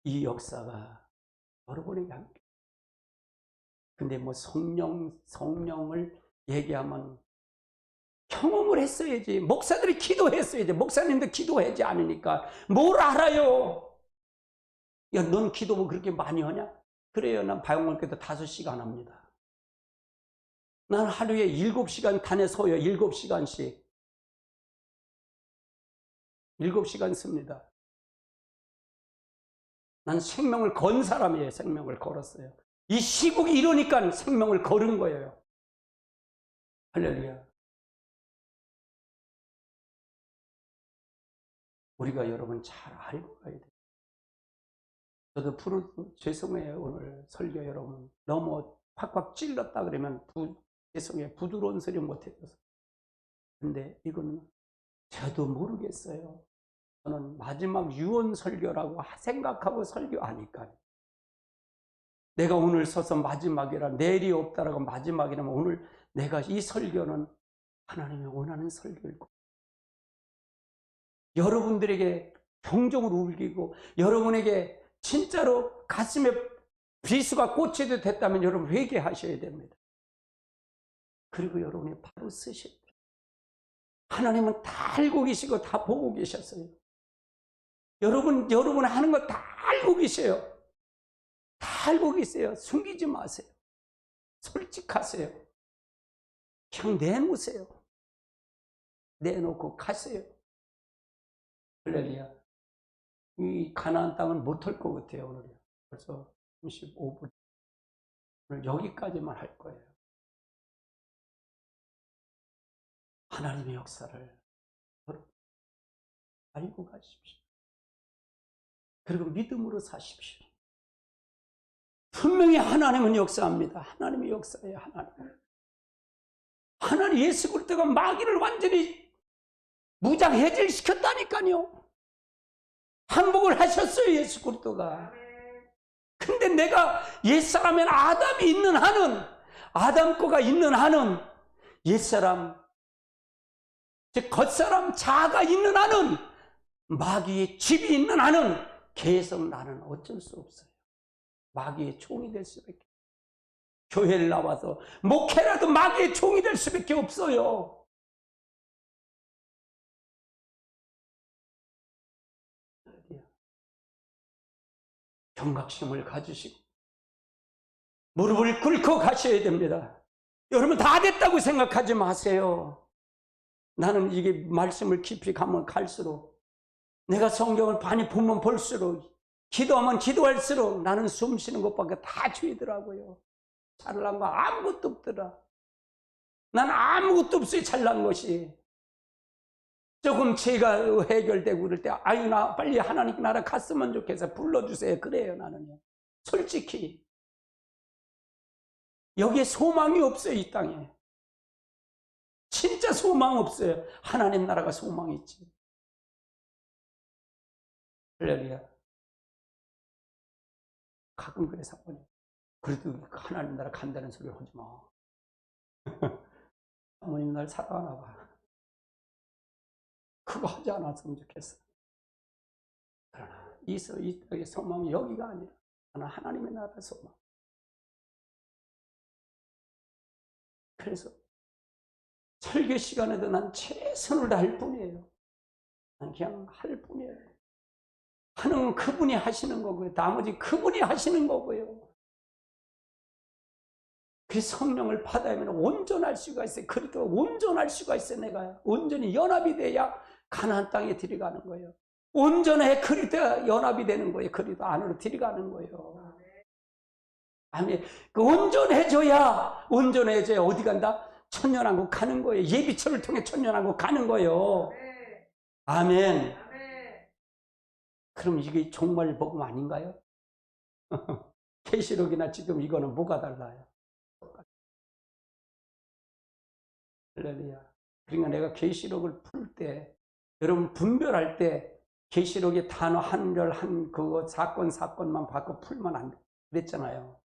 이 역사가 여러분에게 함께. 근데 뭐 성령을 얘기하면 경험을 했어야지. 목사들이 기도했어야지. 목사님도 기도하지 않으니까 뭘 알아요? 야, 넌 기도 뭐 그렇게 많이 하냐? 그래요. 난 방언교도 5시간 합니다. 난 하루에 7시간 단에 서요. 7시간씩. 7시간 씁니다. 난 생명을 건 사람이에요. 생명을 걸었어요. 이 시국이 이러니까 생명을 걸은 거예요. 할렐루야. 우리가 여러분 잘 알고 가야 돼요. 저도 죄송해요. 오늘 설교 여러분 너무 팍팍 찔렀다 그러면 죄송해요. 부드러운 소리 못해줘서. 근데 이거는 저도 모르겠어요. 저는 마지막 유언 설교라고 생각하고 설교하니까요. 내가 오늘 서서 마지막이라 내일이 없다라고 마지막이라면 오늘 내가 이 설교는 하나님이 원하는 설교일 거예요. 여러분들에게 경종을 울리고 여러분에게 진짜로 가슴에 비수가 꽂히도 됐다면 여러분 회개하셔야 됩니다. 그리고 여러분이 바로 쓰셔야 돼요. 하나님은 다 알고 계시고 다 보고 계셨어요. 여러분 하는 거 다 알고 계세요. 다 알고 계세요. 숨기지 마세요. 솔직하세요. 그냥 내놓으세요. 내놓고 가세요. 할렐루야. 이 가나안 땅은 못할 것 같아요. 오늘 벌써 35분. 오늘 여기까지만 할 거예요. 하나님의 역사를 알고 가십시오. 그리고 믿음으로 사십시오. 분명히 하나님은 역사합니다. 하나님의 역사예요. 하나님 예수 그리스도가 마귀를 완전히 무장해제시켰다니까요. 항복을 하셨어요. 예수 그리스도가. 근데 내가 옛사람엔 아담이 있는 한은, 아담 거가 있는 한은, 옛사람 즉 겉사람 자아가 있는 한은, 마귀의 집이 있는 한은 계속 나는 어쩔 수 없어요. 마귀의 종이 될 수밖에. 교회를 나와서 목회라도 마귀의 종이 될 수밖에 없어요. 경각심을 가지시고 무릎을 꿇고 가셔야 됩니다. 여러분 다 됐다고 생각하지 마세요. 나는 이게 말씀을 깊이 가면 갈수록, 내가 성경을 많이 보면 볼수록, 기도하면 기도할수록 나는 숨 쉬는 것밖에 다 주이더라고요. 잘난 거 아무것도 없더라. 난 아무것도 없어요. 잘난 것이. 조금 죄가 해결되고 그럴 때 아유 나 빨리 하나님 나라 갔으면 좋겠어. 불러주세요. 그래요. 나는요. 솔직히 여기에 소망이 없어요. 이 땅에. 진짜 소망 없어요. 하나님 나라가 소망이 있지. 할렐루야. 가끔 그래 사모님. 그래도 하나님 나라 간다는 소리 하지 마. 사모님 날 사랑하나 봐. 그거 하지 않았으면 좋겠어. 그러나 이 땅의 소망이 여기가 아니라 하나님의 나라의 소망. 그래서 설교 시간에도 난 최선을 다할 뿐이에요. 난 그냥 할 뿐이에요. 하는 건 그분이 하시는 거고요. 나머지 그분이 하시는 거고요. 그 성령을 받아야면 온전할 수가 있어요. 그래도 온전할 수가 있어요. 내가 온전히 연합이 돼야 가나안 땅에 들어가는 거예요. 온전해 그리도 연합이 되는 거예요. 그리도 안으로 들어가는 거예요. 아멘. 그 온전해져야 어디 간다? 천년왕국 가는 거예요. 예비처를 통해 천년왕국 가는 거예요. 아멘. 그럼 이게 종말 복음 아닌가요? 계시록이나 지금 이거는 뭐가 달라요? 할렐루야. 그러니까 내가 계시록을 풀 때, 여러분 분별할 때 계시록의 단어 한 그거 사건만 바꿔 풀면 안 돼. 그랬잖아요.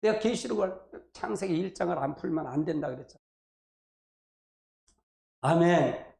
내가 계시록을 창세기 1장을 안 풀면 안 된다 그랬잖아요. 아멘.